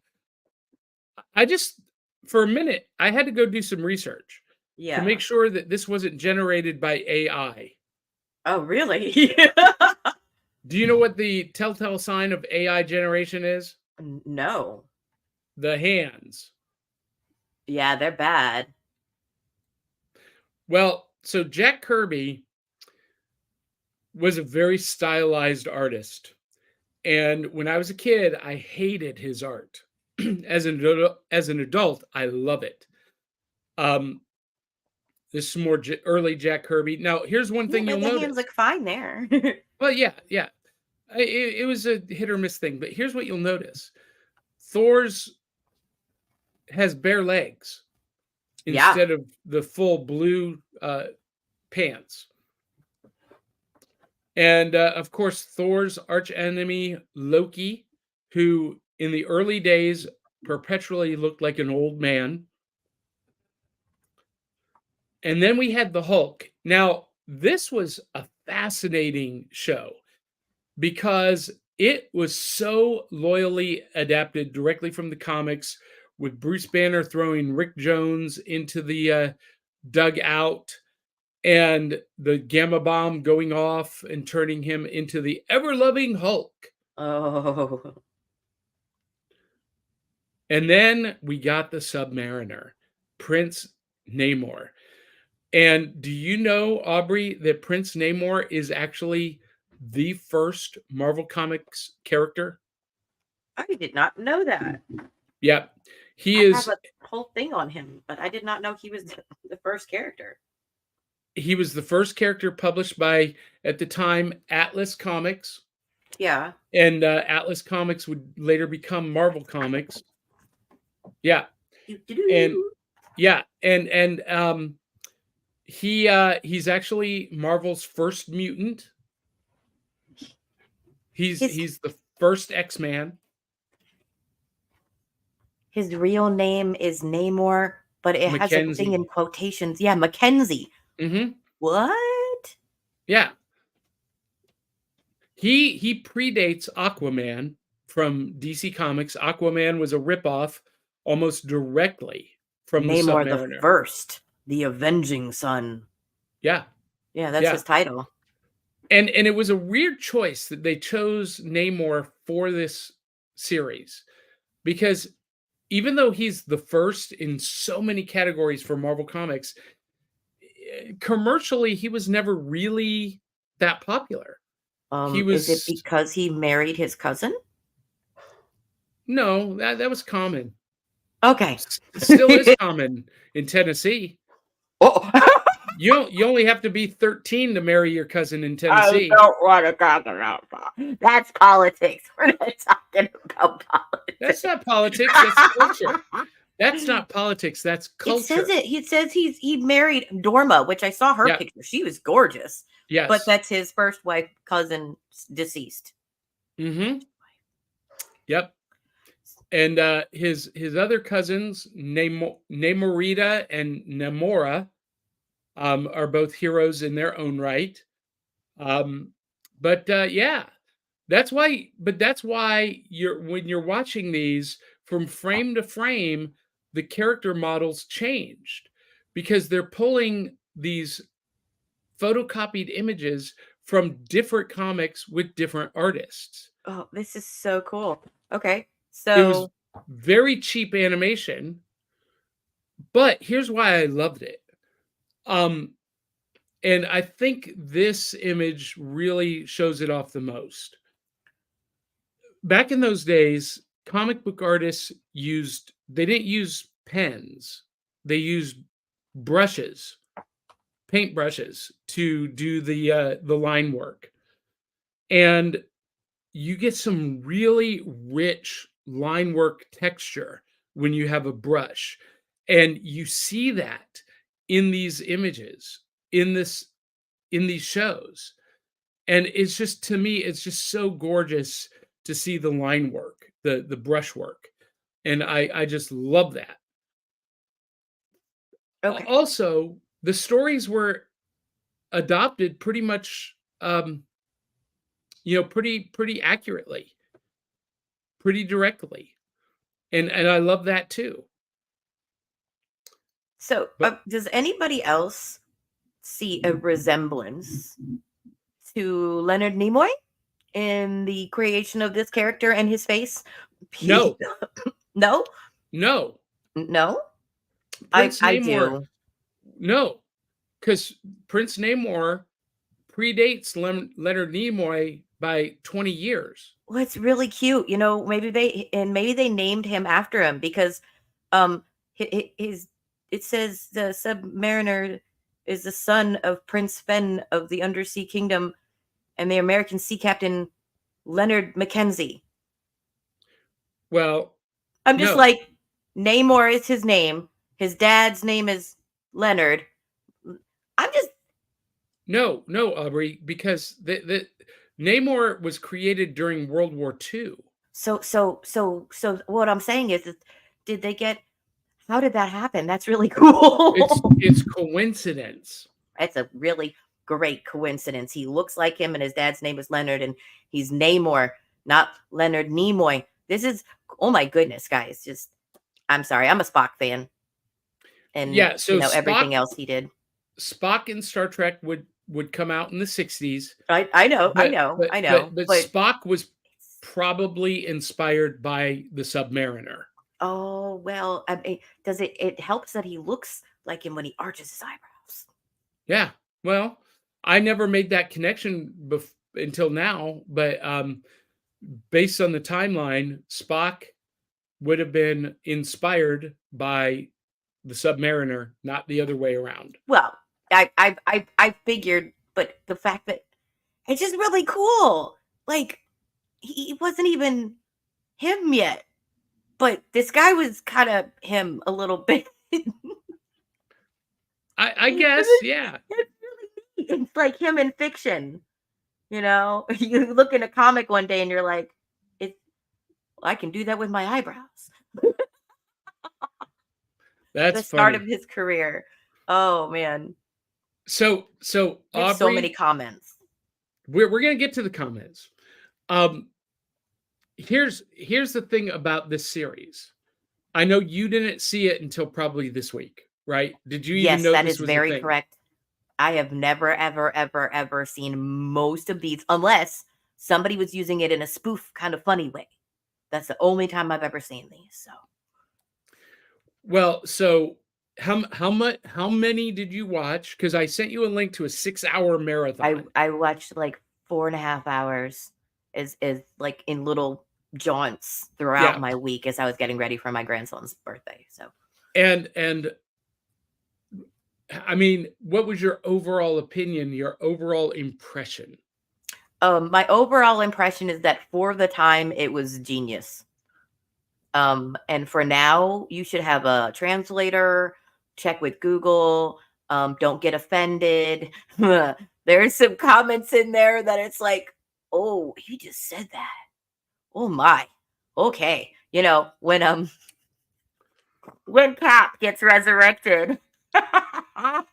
for a minute, I had to go do some research to make sure that this wasn't generated by AI. Oh, really? Do you know what the telltale sign of AI generation is? No. The hands. Yeah, they're bad. Well, so Jack Kirby was a very stylized artist. And when I was a kid, I hated his art. As an adult, I love it. This is more early Jack Kirby. Now, here's one thing you'll notice. The hands look fine there. Well, yeah. It was a hit or miss thing, but here's what you'll notice. Thor's has bare legs instead of the full blue pants. And, of course, Thor's archenemy, Loki, who in the early days perpetually looked like an old man. And then we had the Hulk. Now, this was a fascinating show because it was so loyally adapted directly from the comics, with Bruce Banner throwing Rick Jones into the dugout and the gamma bomb going off and turning him into the ever-loving Hulk. Oh. And then we got the Submariner, Prince Namor. And do you know, Aubrey, that Prince Namor is actually the first Marvel Comics character? I did not know that. Yeah. I have a whole thing on him, but I did not know he was the first character. He was the first character published by, at the time, Atlas Comics. Yeah. And Atlas Comics would later become Marvel Comics. Yeah. And yeah, and he's actually Marvel's first mutant. He's the first X-Man. His real name is Namor, but it has a thing in quotations. Yeah, Mackenzie. Mm-hmm. What? Yeah. He predates Aquaman from DC Comics. Aquaman was a ripoff almost directly from Namor the Submariner. the First, the Avenging Son. Yeah. Yeah, that's his title. And it was a weird choice that they chose Namor for this series, because even though he's the first in so many categories for Marvel Comics, commercially he was never really that popular. Is it because he married his cousin? No, that was common. Okay. Still is common in Tennessee. Oh. You only have to be 13 to marry your cousin in Tennessee. I don't want to talk about that. That's politics. We're not talking about politics. That's not politics. That's culture. That's not politics. That's culture. It says he married Dorma, which I saw her picture. She was gorgeous. Yes. But that's his first wife, cousin, deceased. Mm-hmm. Yep. And his other cousins, Namorita and Namora, are both heroes in their own right. But that's why when you're watching these from frame to frame, the character models changed because they're pulling these photocopied images from different comics with different artists. Oh, this is so cool. Okay. It was So very cheap animation, but here's why I loved it. And I think this image really shows it off the most. Back in those days, comic book artists they didn't use pens. They used brushes, paint brushes to do the line work. And you get some really rich line work texture when you have a brush. And you see that in these images, in these shows. And it's just, to me, it's just so gorgeous to see the line work, the brush work. And I just love that. okay. Also, the stories were adopted pretty much pretty accurately, pretty directly. And I love that too. So does anybody else see a resemblance to Leonard Nimoy in the creation of this character and his face? No. No? No. No? Prince I Namor, do. no, because Prince Namor predates Leonard Nimoy by 20 years. Well, it's really cute. Maybe they named him after him because it says the Submariner is the son of Prince Fen of the Undersea Kingdom and the American sea captain Leonard Mackenzie. Well, I'm just no. like, Namor is his name. His dad's name is Leonard. I'm just No, Aubrey, because the Namor was created during World War II. so what I'm saying is how did that happen? That's really cool. It's coincidence. It's a really great coincidence. He looks like him and his dad's name is Leonard and he's Namor, not Leonard Nimoy. This is, oh my goodness, guys. Just, I'm sorry. I'm a Spock fan. And yeah, so everything else he did. Spock in Star Trek would come out in the 60s. I know. But Spock was probably inspired by the Submariner. Oh, well, I mean, it helps that he looks like him when he arches his eyebrows. Yeah. Well, I never made that connection until now, but based on the timeline, Spock would have been inspired by the Submariner, not the other way around. Well, I figured, but the fact that it's just really cool. Like, he wasn't even him yet, but this guy was kind of him a little bit. I guess, yeah. It's really neat. It's like him in fiction. You look in a comic one day and you're like, I can do that with my eyebrows. That's the start funny. of his career. Oh man. So Aubrey, so many comments. We're gonna get to the comments. Here's the thing about this series. I know you didn't see it until probably this week, right? Did you even know that this is was very a thing? correct. I have never, ever, ever, ever seen most of these unless somebody was using it in a spoof kind of funny way. That's the only time I've ever seen these. So, well, so how many did you watch? Because I sent you a link to a 6-hour marathon. I watched like 4.5 hours is like in little jaunts throughout my week as I was getting ready for my grandson's birthday. So, and I mean, what was your overall opinion? Your overall impression? My overall impression is that for the time it was genius. And for now, you should have a translator, check with Google, don't get offended. There's some comments in there that it's like, oh, he just said that. Oh my. Okay. When Cap gets resurrected, and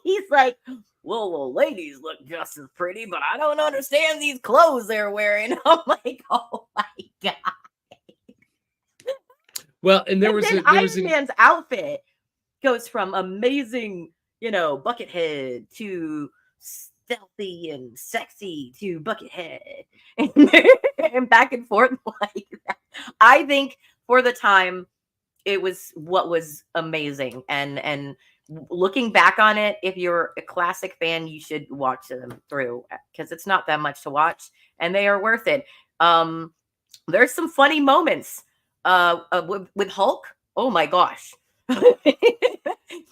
he's like, well, ladies look just as pretty, but I don't understand these clothes they're wearing. I'm like, oh my God. Well, and there was Iron Man's outfit goes from amazing, Buckethead to stealthy and sexy to Buckethead, and back and forth like that. I think for the time, it was what was amazing. And looking back on it, if you're a classic fan, you should watch them through because it's not that much to watch, and they are worth it. There's some funny moments with Hulk. Oh my gosh.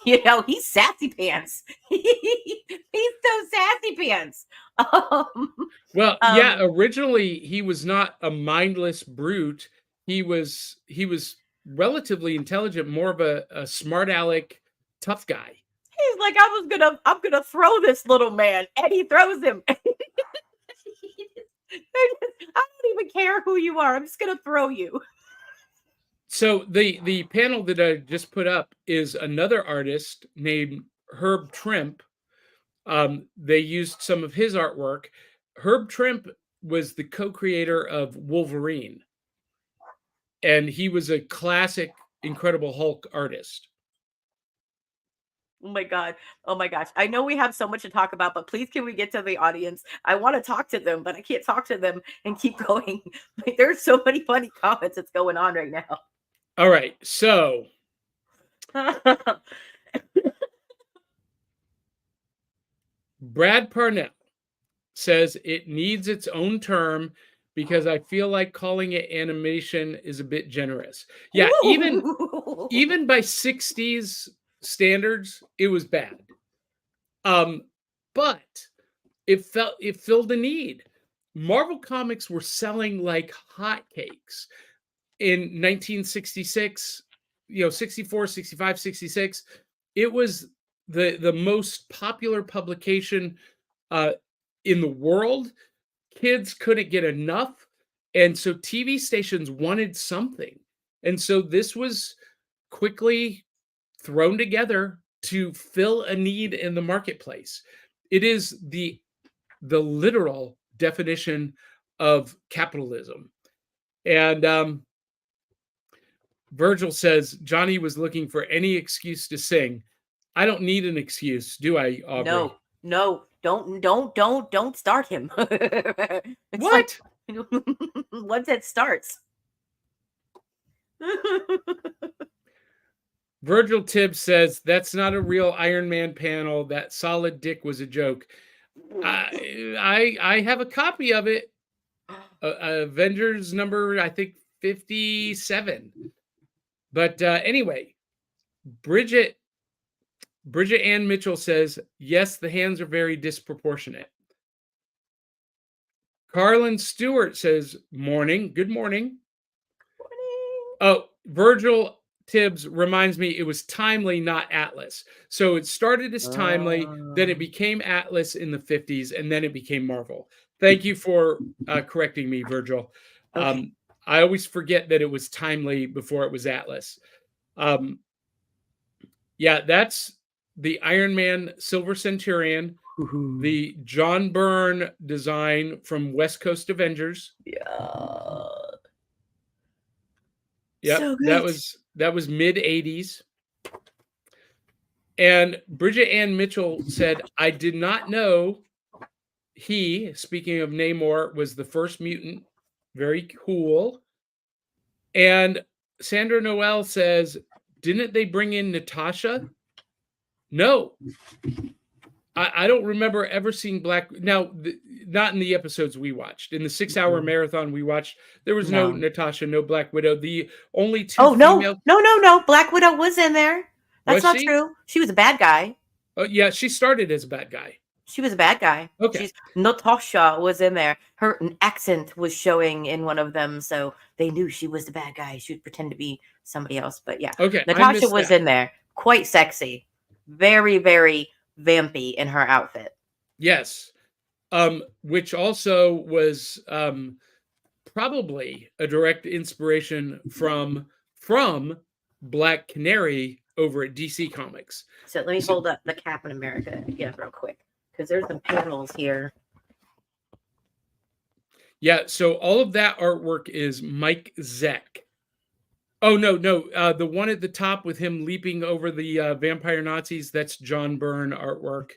He's sassy pants. He's so sassy pants. Originally he was not a mindless brute. He was relatively intelligent, more of a smart aleck, tough guy. He's like, I'm gonna throw this little man, and he throws him. I don't even care who you are. I'm just gonna throw you. So the panel that I just put up is another artist named Herb Trimpe. They used some of his artwork. Herb Trimpe was the co-creator of Wolverine, and he was a classic Incredible Hulk artist. Oh my God. Oh my gosh. I know we have so much to talk about, but please can we get to the audience? I want to talk to them, but I can't talk to them and keep going. Like, there's so many funny comments that's going on right now. All right. So Brad Parnell says it needs its own term because I feel like calling it animation is a bit generous. Yeah, Ooh. even by 60s standards, it was bad. But it filled a need. Marvel Comics were selling like hotcakes in 1966, 64, 65, 66. It was the most popular publication in the world. Kids couldn't get enough, and so TV stations wanted something, and so this was quickly thrown together to fill a need in the marketplace. It is the literal definition of capitalism. And Virgil says Johnny was looking for any excuse to sing. I don't need an excuse, do I, Aubrey? No, don't start him. What? Once it starts. Virgil Tibbs says that's not a real Iron Man panel. That solid dick was a joke. I have a copy of it. Avengers number, I think, 57. But anyway, Bridget Ann Mitchell says, yes, the hands are very disproportionate. Carlin Stewart says, morning. Good morning. Oh, Virgil Tibbs reminds me it was Timely, not Atlas. So it started as Timely, then it became Atlas in the 50s, and then it became Marvel. Thank you for correcting me, Virgil. Okay. I always forget that it was Timely before it was Atlas. Yeah, that's the Iron Man Silver Centurion, the John Byrne design from West Coast Avengers. Yeah. Yep, so that was mid 80s. And Bridget Ann Mitchell said, I did not know he, speaking of Namor, was the first mutant. Very cool. And Sandra Noel says, didn't they bring in Natasha? No. I don't remember ever seeing Black. Now, not in the episodes we watched. In the 6-hour marathon we watched, there was no Natasha, no Black Widow. The only two female... No. Black Widow was in there. That's not true. She was a bad guy. Oh, yeah, she started as a bad guy. She was a bad guy. Okay. Natasha was in there. Her accent was showing in one of them, so they knew she was the bad guy. She would pretend to be somebody else. But yeah, okay, Natasha was in there. Quite sexy. Very, very vampy in her outfit. Yes. Which also was probably a direct inspiration from Black Canary over at DC Comics. So let me hold up the Captain America again real quick, because there's some panels here. Yeah, so all of that artwork is Mike Zeck. Oh, no. The one at the top with him leaping over the vampire Nazis, that's John Byrne artwork.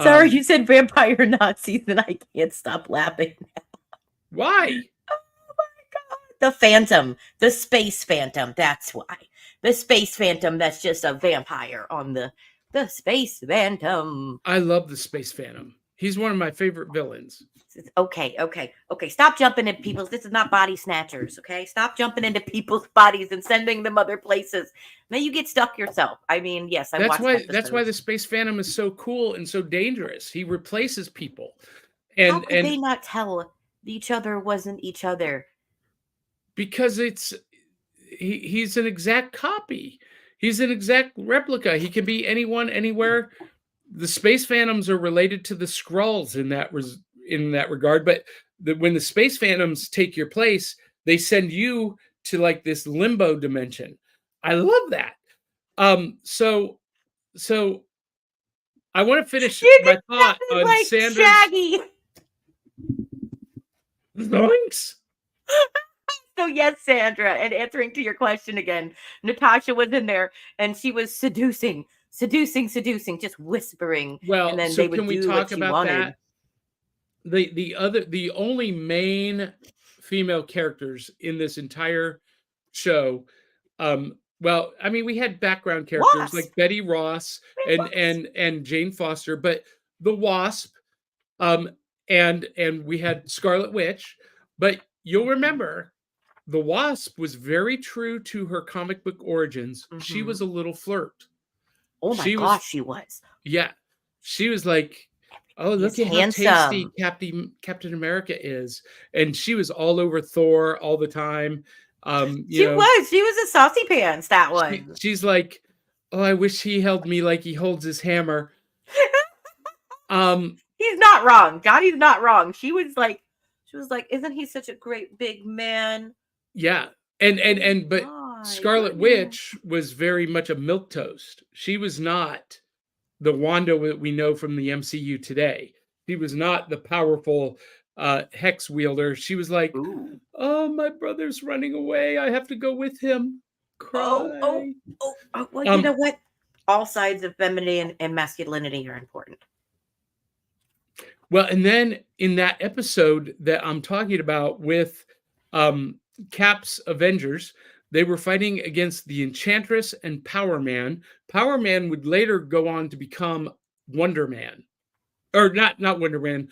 Sorry, you said vampire Nazis, and I can't stop laughing. Why? The Phantom, the Space Phantom. That's why. The Space Phantom. That's just a vampire on the Space Phantom. I love the Space Phantom. He's one of my favorite villains. Okay. Stop jumping into people's. This is not body snatchers. Okay, stop jumping into people's bodies and sending them other places. Then you get stuck yourself. I mean, yes, That's why the Space Phantom is so cool and so dangerous. He replaces people. And how could they not tell each other wasn't each other? Because he's an exact copy. He's an exact replica. He can be anyone, anywhere. The Space Phantoms are related to the Skrulls in that regard. But when the Space Phantoms take your place, they send you to like this limbo dimension. I love that. So I want to finish my thought on like Sandra's. Shaggy. Thanks. So yes, Sandra, and answering to your question again, Natasha was in there and she was seducing, just whispering. Well, and then so they would can we do talk what she about wanted. that? The only main female characters in this entire show, well, I mean, we had background characters Wasp. like Betty Ross and Jane Foster, but the Wasp, and we had Scarlet Witch, but you'll remember the Wasp was very true to her comic book origins. Mm-hmm. She was a little flirt. Oh my gosh, she was. Yeah. She was like, oh, look at how tasty Captain America is. And she was all over Thor all the time. She was a saucy pants, that one. She's like, oh, I wish he held me like he holds his hammer. He's not wrong. Johnny's not wrong. She was like, isn't he such a great big man? Yeah. But Scarlet Witch was very much a milquetoast. She was not the Wanda that we know from the MCU today. She was not the powerful hex wielder. She was like, ooh. Oh, my brother's running away. I have to go with him. Cry. Well, you know what? All sides of femininity and masculinity are important. Well, and then in that episode that I'm talking about with Cap's Avengers, they were fighting against the Enchantress and Power Man. Power Man would later go on to become Wonder Man. Or not Wonder Man,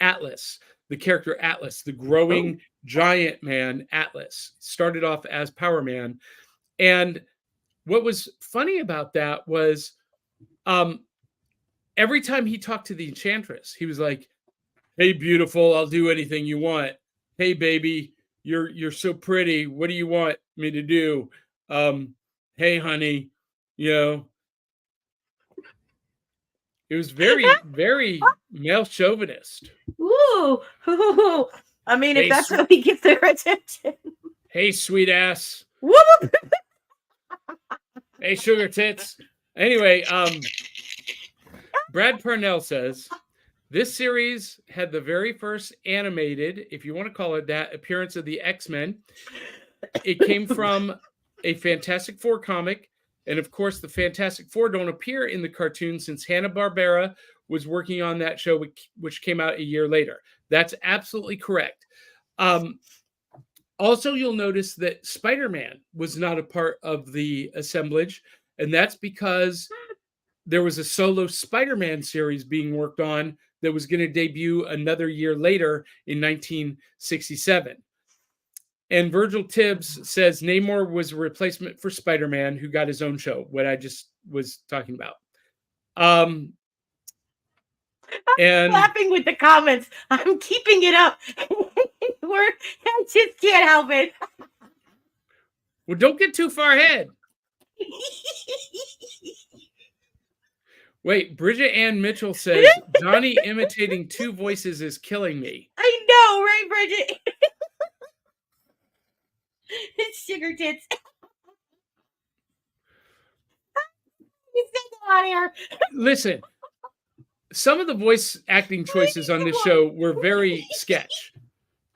Atlas. The character Atlas, the growing giant man Atlas, started off as Power Man. And what was funny about that was every time he talked to the Enchantress, he was like, hey, beautiful, I'll do anything you want. Hey, baby, you're so pretty. What do you want me to do? Hey, honey, it was very, very male chauvinist. Ooh. I mean, if that's how he gets their attention. Hey, sweet ass. Whoop. Hey, sugar tits. Anyway, Brad Parnell says, this series had the very first animated, if you want to call it that, appearance of the X-Men. It came from a Fantastic Four comic. And of course, the Fantastic Four don't appear in the cartoon since Hanna-Barbera was working on that show, which came out a year later. That's absolutely correct. Also, you'll notice that Spider-Man was not a part of the assemblage. And that's because there was a solo Spider-Man series being worked on that was going to debut another year later in 1967. And Virgil Tibbs says Namor was a replacement for Spider-Man, who got his own show, what I just was talking about. And I'm laughing with the comments. I'm keeping it up. I just can't help it. Well, don't get too far ahead. Wait, Bridget Ann Mitchell says, Johnny imitating two voices is killing me. I know, right, Bridget? It's sugar tits. You said that on air. Listen, some of the voice acting choices on this show were very sketch.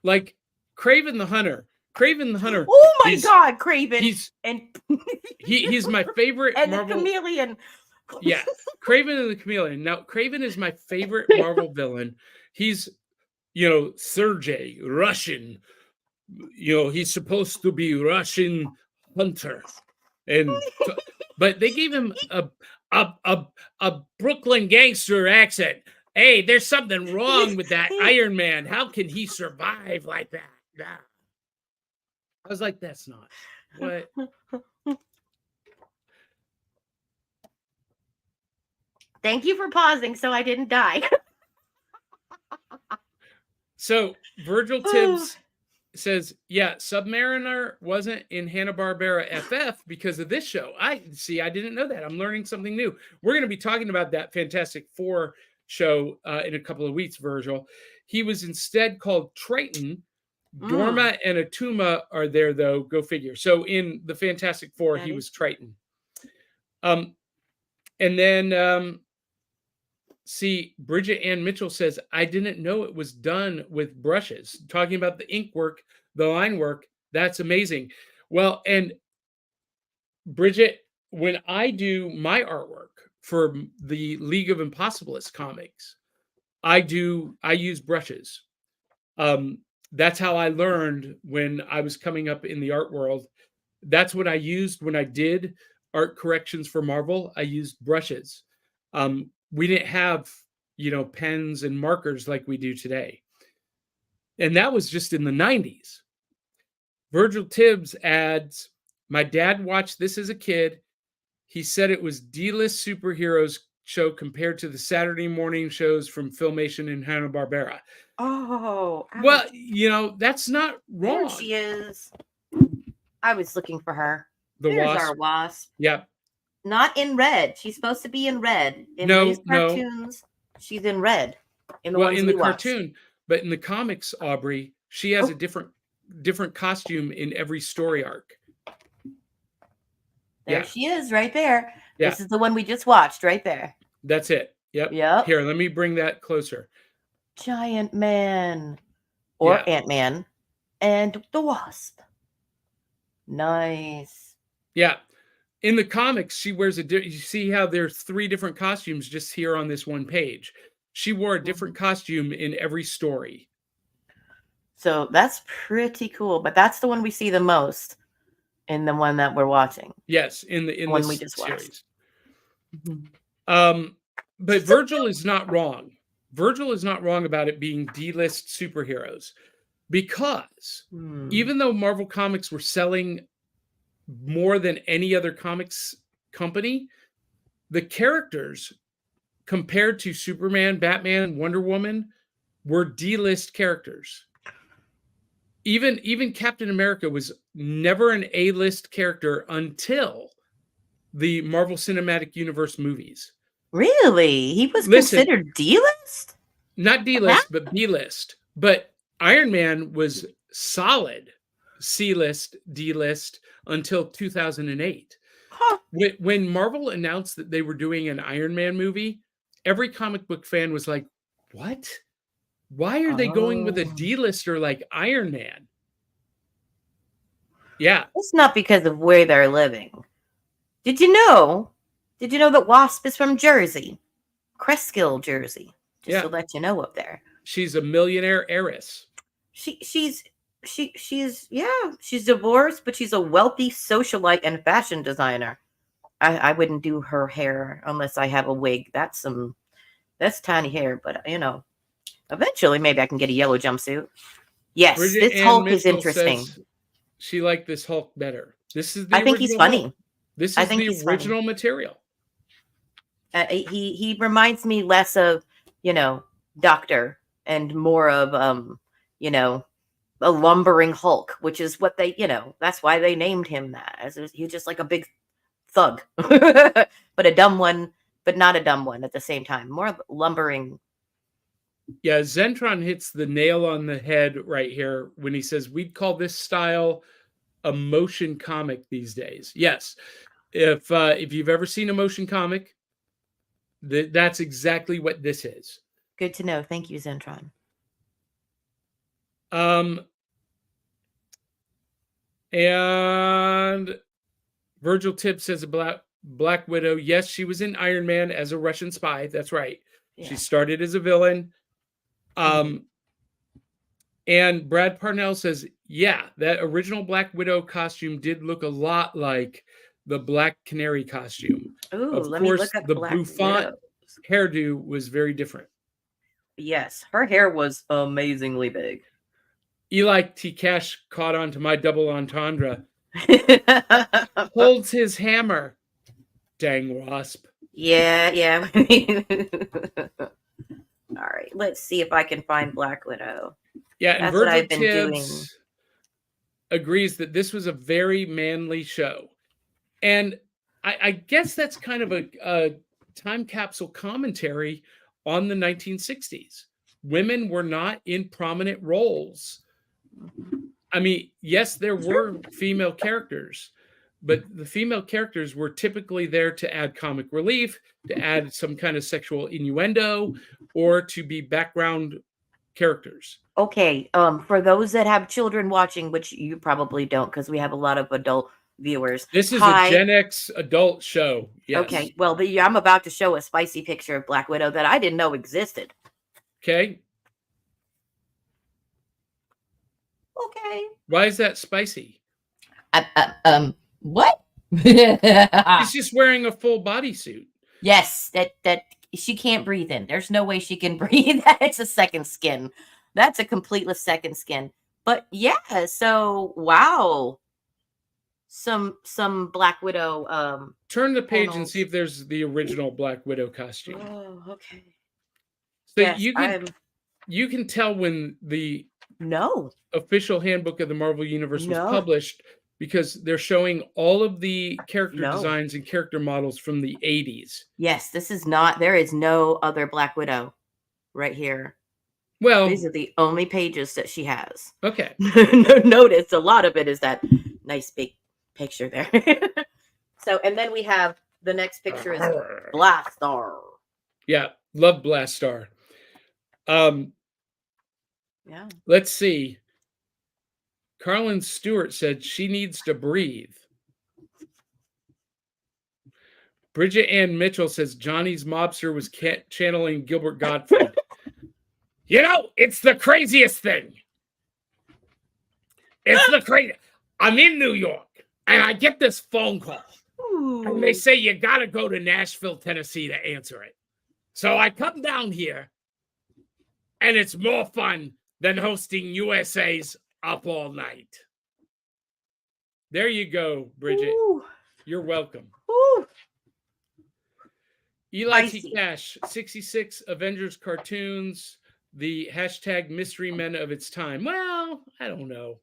Like Kraven the Hunter. Oh my God, Kraven! He's my favorite and Marvel. the chameleon. Yeah, Kraven and the Chameleon. Now, Kraven is my favorite Marvel villain. He's, Sergei, Russian. He's supposed to be Russian hunter, but they gave him a Brooklyn gangster accent. Hey, there's something wrong with that Iron Man. How can he survive like that? I was like, that's not what. Thank you for pausing so I didn't die. So Virgil Tibbs says, yeah, Submariner wasn't in Hanna-Barbera FF because of this show. I didn't know that. I'm learning something new. We're going to be talking about that Fantastic Four show in a couple of weeks, Virgil. He was instead called Triton. Dorma and Atuma are there, though. Go figure. So in the Fantastic Four, he was Triton. And then... See, Bridget Ann Mitchell says, I didn't know it was done with brushes. Talking about the ink work, the line work, that's amazing. Well, and Bridget, when I do my artwork for the League of Impossibilists comics, I use brushes. That's how I learned when I was coming up in the art world. That's what I used when I did art corrections for Marvel. I used brushes. We didn't have, pens and markers like we do today. And that was just in the 90s. Virgil Tibbs adds, my dad watched this as a kid. He said it was D-list superheroes show compared to the Saturday morning shows from Filmation and Hanna-Barbera. Oh. Well, that's not wrong. There she is. I was looking for her. The There's Wasp. our Wasp. Yep. Not in red. She's supposed to be in red. In these cartoons, she's in red. In the cartoon, but in the comics, Aubrey, she has a different costume in every story arc. There she is, right there. Yeah. This is the one we just watched, right there. That's it. Yep. Here, let me bring that closer. Giant Man, or Ant-Man, and the Wasp. Nice. Yeah. In the comics, she wears you see how there's 3 different costumes just here on this one page. She wore a different costume in every story. So that's pretty cool, but that's the one we see the most in the one that we're watching. Yes, in the one we just series. Watched. But Virgil is not wrong. Virgil is not wrong about it being D-list superheroes, because even though Marvel Comics were selling more than any other comics company, the characters compared to Superman, Batman, Wonder Woman were D-list characters. Even Captain America was never an A-list character until the Marvel Cinematic Universe movies. Really? He was considered D-list? Not D-list, but B-list. But Iron Man was solid C-list, D-list until 2008. Huh. When Marvel announced that they were doing an Iron Man movie, every comic book fan was like, what? Why are they going with a D-lister like Iron Man? Yeah. It's not because of where they're living. Did you know that Wasp is from Jersey? Cresskill, Jersey. Just to let you know up there. She's a millionaire heiress. She's divorced, but she's a wealthy socialite and fashion designer. I wouldn't do her hair unless I have a wig. That's tiny hair, but eventually maybe I can get a yellow jumpsuit. Yes, Bridget this Hulk Mitchell is interesting. She liked this Hulk better. This is I think he's funny. Hulk. This is the original material. He reminds me less of, Doctor and more of, a lumbering Hulk, which is what they, that's why they named him that. He's just like a big thug, but a dumb one, but not a dumb one at the same time. More lumbering. Yeah, Zentron hits the nail on the head right here when he says we'd call this style a motion comic these days. Yes, if you've ever seen a motion comic, that's exactly what this is. Good to know. Thank you, Zentron. And Virgil Tibbs says about Black Widow. Yes, she was in Iron Man as a Russian spy. That's right. Yeah. She started as a villain. And Brad Parnell says, yeah, that original Black Widow costume did look a lot like the Black Canary costume. Ooh, Of let me course, look up the Black bouffant Widow. hairdo was very different. Yes, her hair was amazingly big. Eli T. Cash caught on to my double entendre. Holds his hammer. Dang wasp. Yeah. All right, let's see if I can find Black Widow. Yeah, and That's what Virgil I've been doing. Tibbs agrees that this was a very manly show. And I guess that's kind of a time capsule commentary on the 1960s. Women were not in prominent roles. I mean, yes, there were female characters, but the female characters were typically there to add comic relief, to add some kind of sexual innuendo, or to be background characters. Okay, for those that have children watching, which you probably don't because we have a lot of adult viewers. This is a Gen X adult show. Yes. Okay, well, I'm about to show a spicy picture of Black Widow that I didn't know existed. Okay. Okay. Why is that spicy? What? She's just wearing a full bodysuit. Yes, that she can't breathe in. There's no way she can breathe. It's a second skin. That's a completely second skin. But yeah, so wow. Some Black Widow Turn the page and see if there's the original Black Widow costume. Oh, okay. So yes, you can tell when the official handbook of the Marvel Universe was published because they're showing all of the character designs and character models from the 80s. Yes, this is not, there is no other Black Widow right here. Well, these are the only pages that she has. Okay. Notice a lot of it is that nice big picture there. So, and then we have the next picture is Blastar. Yeah, love Blastar. Yeah. Let's see. Carlin Stewart said she needs to breathe. Bridget Ann Mitchell says Johnny's mobster was channeling Gilbert Gottfried. You know, it's the craziest thing. It's the crazy. I'm in New York, and I get this phone call. Ooh. And they say you got to go to Nashville, Tennessee to answer it. So I come down here, and it's more fun than hosting USA's Up All Night. There you go, Bridget. Ooh. You're welcome. Ooh. Eli T. Cash, 66 Avengers cartoons, the hashtag mystery men of its time. Well, I don't know.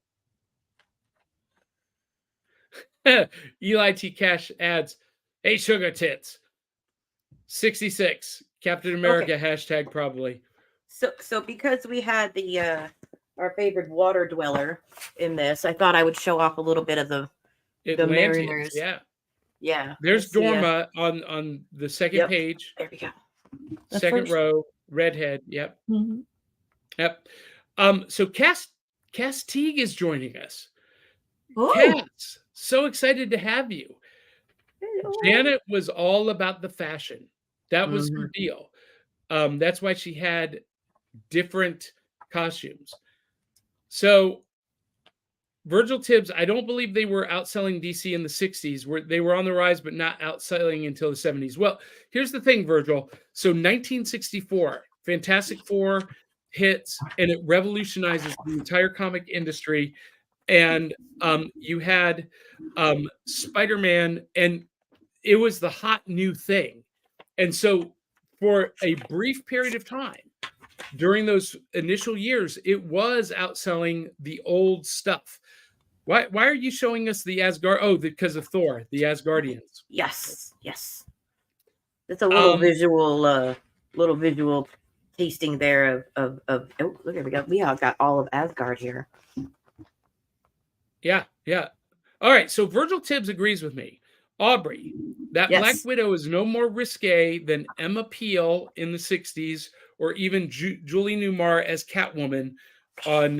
Eli T. Cash adds, hey, sugar tits. 66, Captain America hashtag probably. So because we had the our favorite water dweller in this, I thought I would show off a little bit of the Mariners. Yeah. Yeah. There's Dorma on the second page. There we go. Second row, redhead. Yep. Mm-hmm. Yep. So Cass Teague is joining us. Ooh. Cass, so excited to have you. Hello. Janet was all about the fashion. That was her deal. That's why she had different costumes. So Virgil Tibbs, I don't believe they were outselling DC in the 60s. They were on the rise, but not outselling until the 70s. Well, here's the thing, Virgil. So 1964, Fantastic Four hits, and it revolutionizes the entire comic industry. And you had Spider-Man, and it was the hot new thing. And so for a brief period of time, during those initial years, it was outselling the old stuff. Why are you showing us the Asgard? Oh, because of Thor, the Asgardians. Yes. It's a little visual tasting there of oh, look, we all got all of Asgard here. Yeah. All right, so Virgil Tibbs agrees with me. Aubrey, that Black Widow is no more risque than Emma Peel in the 60s or even Julie Newmar as Catwoman on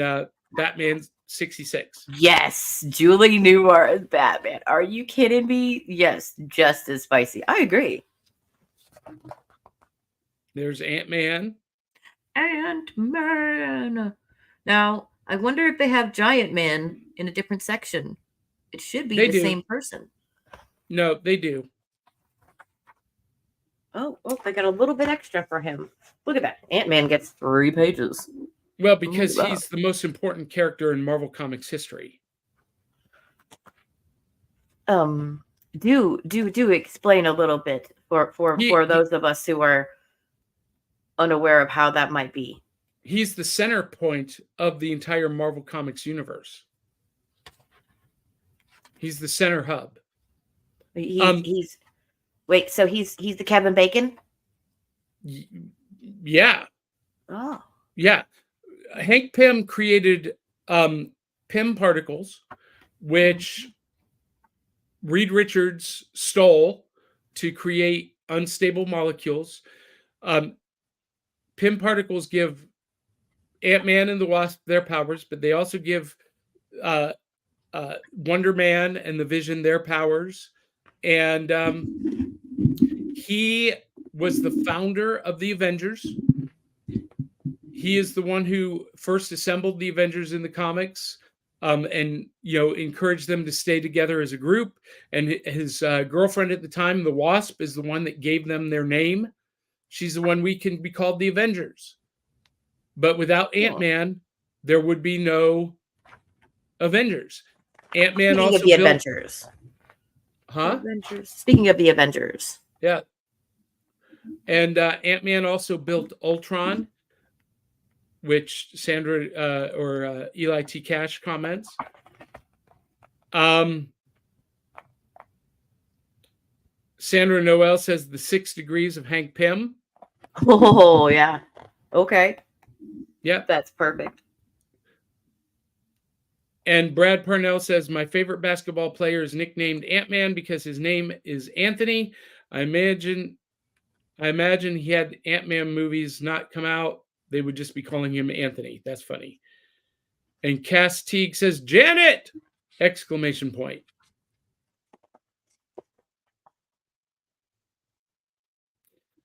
Batman 66. Yes, Julie Newmar as Batman. Are you kidding me? Yes, just as spicy. I agree. There's Ant-Man. Ant-Man. Now, I wonder if they have Giant Man in a different section. It should be They the do. same person. No, they do. Oh, they got a little bit extra for him. Look at that. Ant-Man gets 3 pages. Well, because wow. he's the most important character in Marvel Comics history. Do explain a little bit for those of us who are unaware of how that might be. He's the center point of the entire Marvel Comics universe. He's the center hub. He's the Kevin Bacon? Yeah. Oh. Yeah. Hank Pym created Pym particles, which Reed Richards stole to create unstable molecules. Pym particles give Ant-Man and the Wasp their powers, but they also give Wonder Man and the Vision their powers. And he was the founder of the Avengers. He is the one who first assembled the Avengers in the comics, and encouraged them to stay together as a group. And his girlfriend at the time, the Wasp, is the one that gave them their name. She's the one we can be called the Avengers. But without Ant-Man, there would be no Avengers. Ant-Man also built Avengers. Huh? Avengers. Speaking of the Avengers. Yeah. And Ant-Man also built Ultron, which Sandra or Eli T. Cash comments. Sandra Noel says the 6 degrees of Hank Pym. Oh, yeah. Okay. Yep. That's perfect. And Brad Parnell says, my favorite basketball player is nicknamed Ant-Man because his name is Anthony. I imagine he had Ant-Man movies not come out. They would just be calling him Anthony. That's funny. And Cass Teague says, Janet! Exclamation point.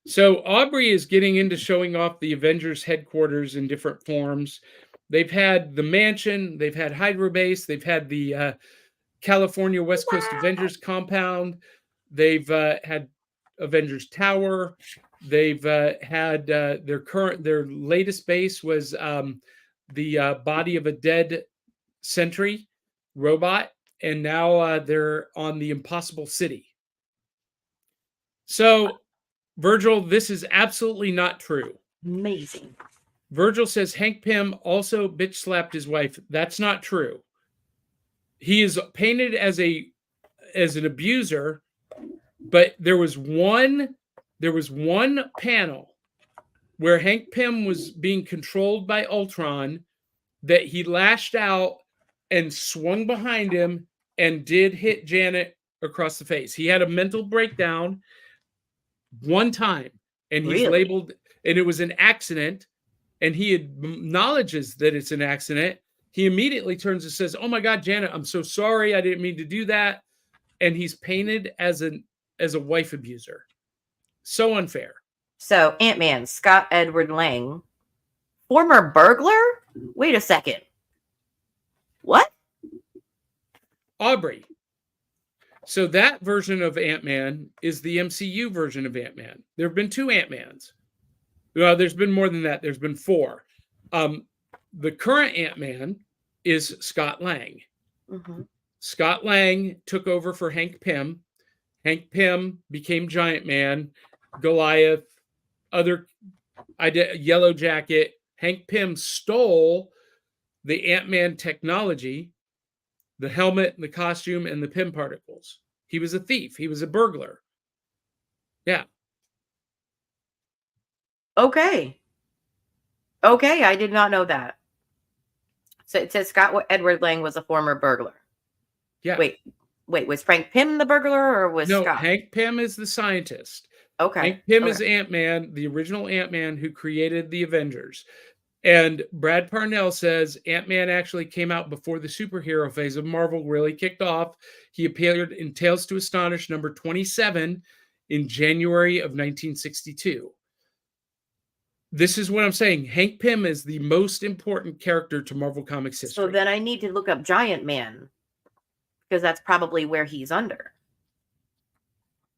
So Aubrey is getting into showing off the Avengers headquarters in different forms. They've had the mansion, they've had Hydra Base, they've had the California West Coast Avengers compound, they've had Avengers Tower, they've had their latest base was the body of a dead sentry robot, and now they're on the Impossible City. So, Virgil, this is absolutely not true. Amazing. Virgil says Hank Pym also bitch slapped his wife. That's not true. He is painted as an abuser, but there was one panel where Hank Pym was being controlled by Ultron that he lashed out and swung behind him and did hit Janet across the face. He had a mental breakdown one time, and he's labeled, and it was an accident, and he acknowledges that it's an accident. He immediately turns and says, oh my God, Janet, I'm so sorry. I didn't mean to do that. And he's painted as a wife abuser. So unfair. So Ant-Man, Scott Edward Lang, former burglar? Wait a second. What? Aubrey. So that version of Ant-Man is the MCU version of Ant-Man. There have been 2 Ant-Mans. Well, there's been more than that. There's been 4. The current Ant-Man is Scott Lang. Mm-hmm. Scott Lang took over for Hank Pym. Hank Pym became Giant Man, Goliath, Yellow Jacket. Hank Pym stole the Ant-Man technology, the helmet, the costume, and the Pym particles. He was a thief. He was a burglar. Yeah. Okay, I did not know that. So it says Scott Edward Lang was a former burglar. Yeah. Wait, was Frank Pym the burglar, or was no, Scott? Hank Pym is the scientist. Okay. Hank Pym is Ant-Man, the original Ant-Man who created the Avengers. And Brad Parnell says Ant-Man actually came out before the superhero phase of Marvel really kicked off. He appeared in Tales to Astonish number 27 in January of 1962. This is what I'm saying. Hank Pym is the most important character to Marvel Comics history. So then I need to look up Giant Man, because that's probably where he's under.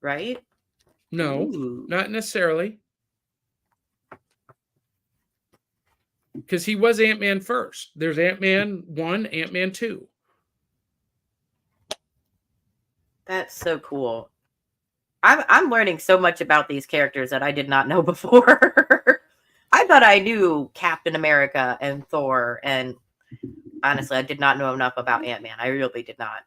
Right? No, Ooh. not necessarily. Because he was Ant-Man first. There's Ant-Man 1, Ant-Man 2. That's so cool. I'm learning so much about these characters that I did not know before. I thought I knew Captain America and Thor, and honestly, I did not know enough about Ant-Man. I really did not.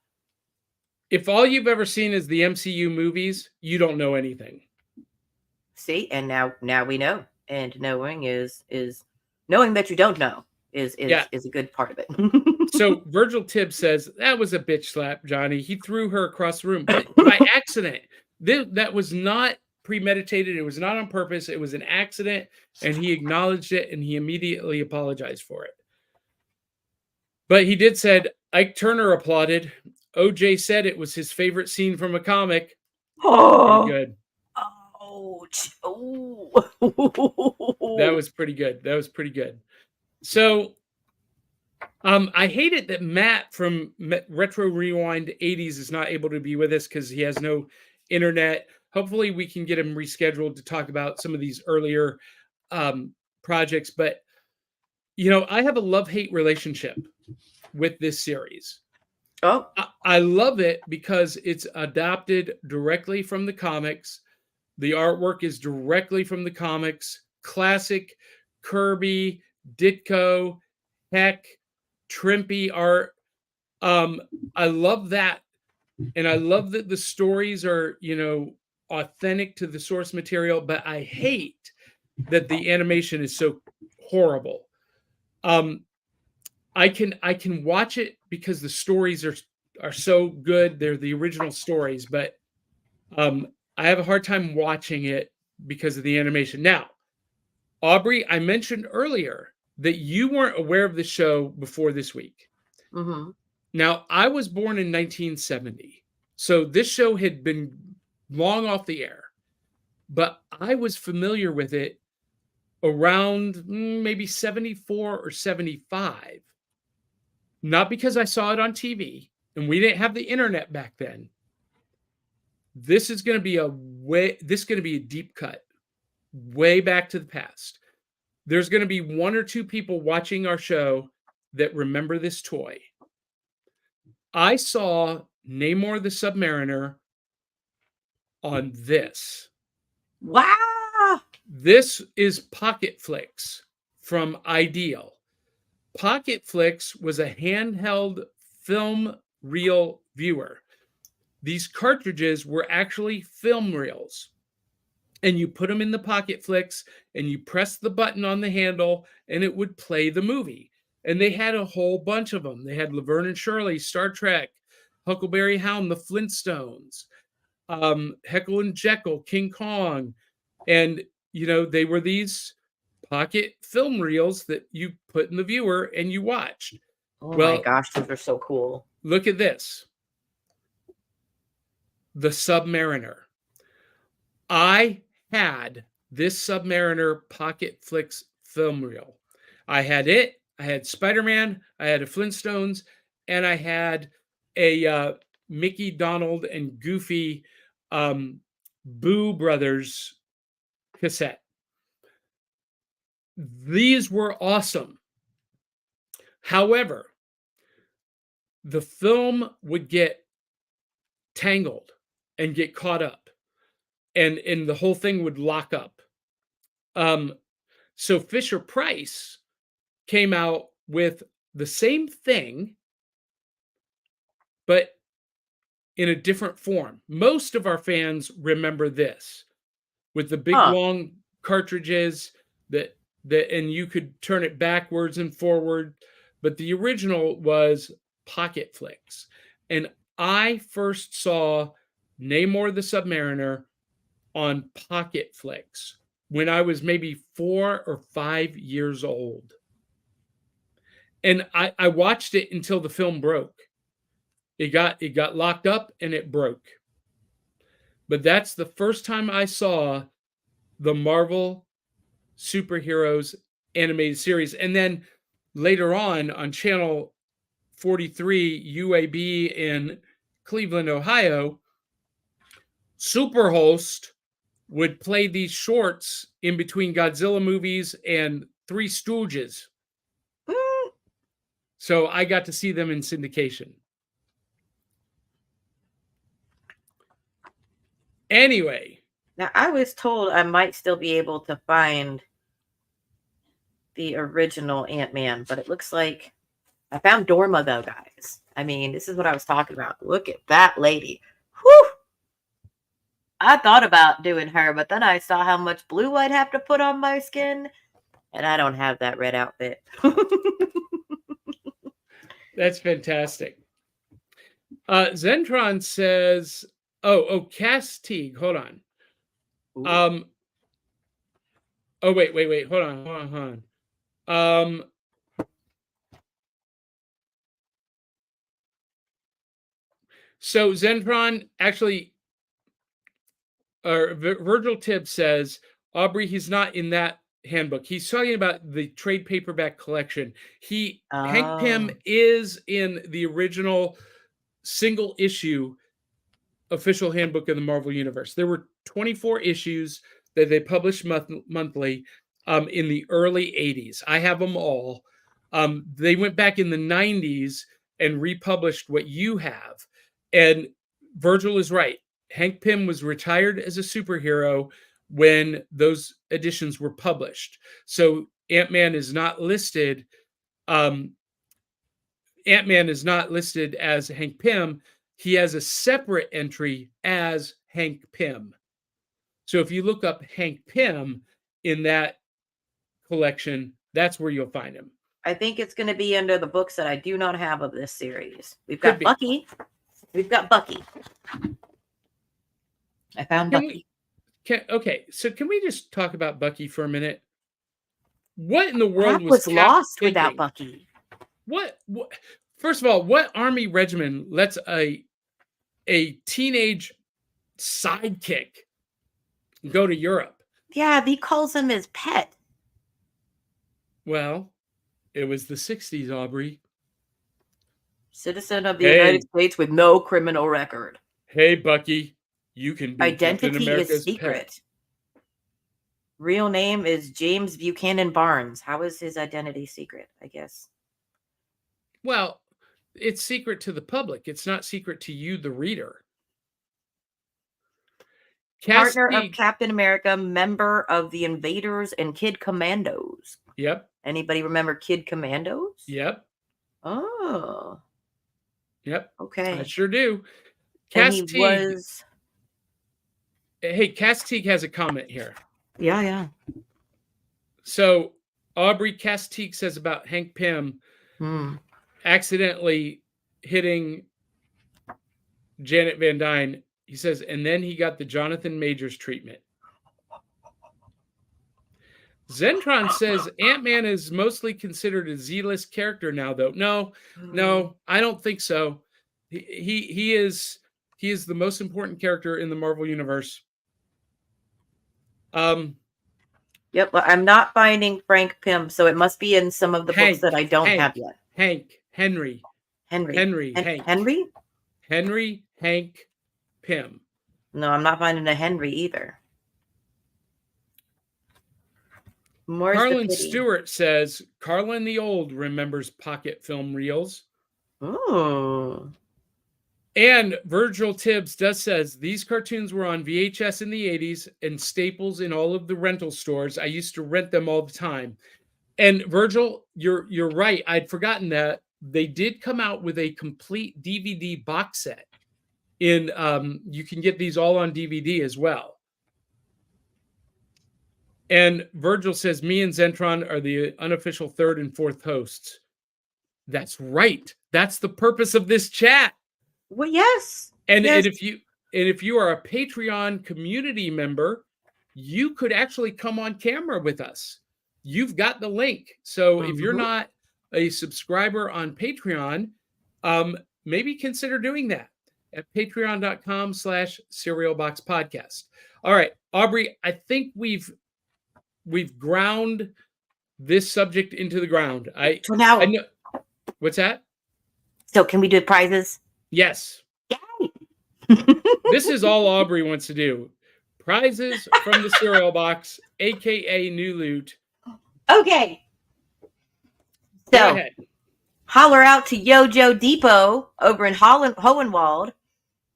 If all you've ever seen is the MCU movies, you don't know anything. See, and now we know. And knowing is knowing that you don't know is a good part of it. So Virgil Tibbs says that was a bitch slap, Johnny. He threw her across the room by accident. That was not premeditated. It was not on purpose. It was an accident, and he acknowledged it, and he immediately apologized for it. But he did said Ike Turner applauded. OJ said it was his favorite scene from a comic. Oh, Pretty good. Ouch. Oh. That was pretty good. That was pretty good. So I hate it that Matt from Retro Rewind 80s is not able to be with us because he has no internet. Hopefully we can get him rescheduled to talk about some of these earlier projects. But, you know, I have a love-hate relationship with this series. Oh, I love it because it's adapted directly from the comics. The artwork is directly from the comics. Classic Kirby, Ditko, Heck, Trimpe art. I love that. And I love that the stories are, you know, authentic to the source material, but I hate that the animation is so horrible. I can watch it because the stories are so good. They're the original stories, but I have a hard time watching it because of the animation. Now, Aubrey, I mentioned earlier that you weren't aware of the show before this week. mm-hmm. Now, I was born in 1970, so this show had been long off the air, but I was familiar with it around maybe 74 or 75. Not because I saw it on TV, and we didn't have the internet back then. This is going to be a deep cut, way back to the past. There's going to be one or two people watching our show that remember this toy. I saw Namor the Submariner on this. Wow. This is Pocket Flicks from Ideal. Pocket Flicks was a handheld film reel viewer. These cartridges were actually film reels. And you put them in the Pocket Flicks and you press the button on the handle and it would play the movie. And they had a whole bunch of them. They had Laverne and Shirley, Star Trek, Huckleberry Hound, The Flintstones, Heckle and Jekyll, King Kong. And, you know, they were these pocket film reels that you put in the viewer and you watched. Oh my gosh, those are so cool. Look at this. The Submariner. I had this Submariner Pocket Flicks film reel. I had it. I had Spider-Man. I had a Flintstones. And I had a Mickey, Donald, and Goofy Boo Brothers cassette. These were awesome. However, the film would get tangled and get caught up, and the whole thing would lock up. So Fisher Price came out with the same thing, but in a different form. Most of our fans remember this with the big long cartridges that and you could turn it backwards and forward, but the original was Pocket Flicks. And I first saw Namor the Submariner on Pocket Flicks when I was maybe 4 or 5 years old. And I watched it until the film broke. It got locked up and it broke. But that's the first time I saw the Marvel superheroes animated series. And then later on channel 43 UAB in Cleveland, Ohio, Superhost would play these shorts in between Godzilla movies and Three Stooges. So I got to see them in syndication. Anyway. Now, I was told I might still be able to find the original Ant-Man, but it looks like I found Dorma, though, guys. I mean, this is what I was talking about. Look at that lady. Whew! I thought about doing her, but then I saw how much blue I'd have to put on my skin, and I don't have that red outfit. That's fantastic. Zentron says, Cass Teague, hold on. Wait, hold on. So Zentron actually, Virgil Tibbs says, Aubrey, he's not in that handbook. He's talking about the trade paperback collection. Hank Pym is in the original single issue official handbook of the Marvel Universe. There were 24 issues that they published monthly in the early 80s. I have them all. They went back in the 90s and republished what you have. And Virgil is right. Hank Pym was retired as a superhero when those editions were published. So Ant-Man is not listed. Ant-Man is not listed as Hank Pym. He has a separate entry as Hank Pym. So if you look up Hank Pym in that collection, that's where you'll find him. I think it's going to be under the books that I do not have of this series. We've got Bucky. We've got Bucky. I found Bucky. Okay, so can we just talk about Bucky for a minute? What in the world was lost without Bucky? What? First of all, what army regiment lets a teenage sidekick go to Europe? Yeah, he calls him his pet. Well, it was the 60s, Aubrey. Citizen of the United States with no criminal record. Hey, Bucky, you can be identity is secret. Pet. Real name is James Buchanan Barnes. How is his identity secret, I guess? Well, it's secret to the public. It's not secret to you, the reader. Partner of Captain America, member of the Invaders and Kid Commandos. Yep. Anybody remember Kid Commandos? Yep. Oh. Yep. Okay. I sure do. Cass Teague. Hey, Cass Teague has a comment here. Yeah. So, Aubrey, Cass Teague says about Hank Pym accidentally hitting Janet Van Dyne. He says, and then he got the Jonathan Majors treatment. Zentron says Ant-Man is mostly considered a Z-list character now, though. No, I don't think so. He is the most important character in the Marvel Universe. Yep, well, I'm not finding Frank Pym, so it must be in some of the books that I don't have yet. Henry, Hank Pym. No, I'm not finding a Henry either. Carlin Stewart says Carlin the Old remembers pocket film reels. Oh. And Virgil Tibbs says these cartoons were on VHS in the 80s and staples in all of the rental stores. I used to rent them all the time. And Virgil, you're right. I'd forgotten that they did come out with a complete DVD box set. You can get these all on DVD as well. And Virgil says, me and Zentron are the unofficial third and fourth hosts. That's right. That's the purpose of this chat. Well, yes. And if you are a Patreon community member, you could actually come on camera with us. You've got the link. So if you're not a subscriber on Patreon, maybe consider doing that at patreon.com/serialboxpodcast. All right, Aubrey, I think we've ground this subject into the ground. So now, I know. What's that? So can we do prizes? Yes. Yay! This is all Aubrey wants to do. Prizes from the cereal box, aka new loot. Okay. Go So ahead. holler out to Yojo Depot over in Hohenwald,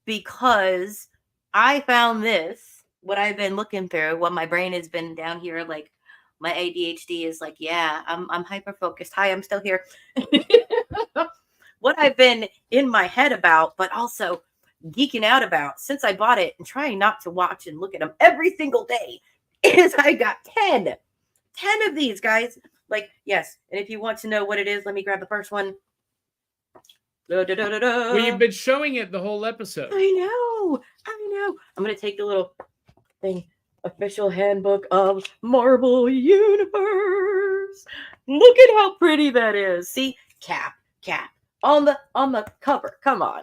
because I found this, what I've been looking through, what my brain has been down here, like my ADHD is like, yeah, I'm hyper focused. Hi, I'm still here. What I've been in my head about, but also geeking out about since I bought it and trying not to watch and look at them every single day, is I got 10 of these, guys. Like, yes. And if you want to know what it is, let me grab the first one. Well, you've been showing it the whole episode. I know. I'm going to take the little thing. Official Handbook of Marvel Universe. Look at how pretty that is. See? Cap. On the cover. Come on.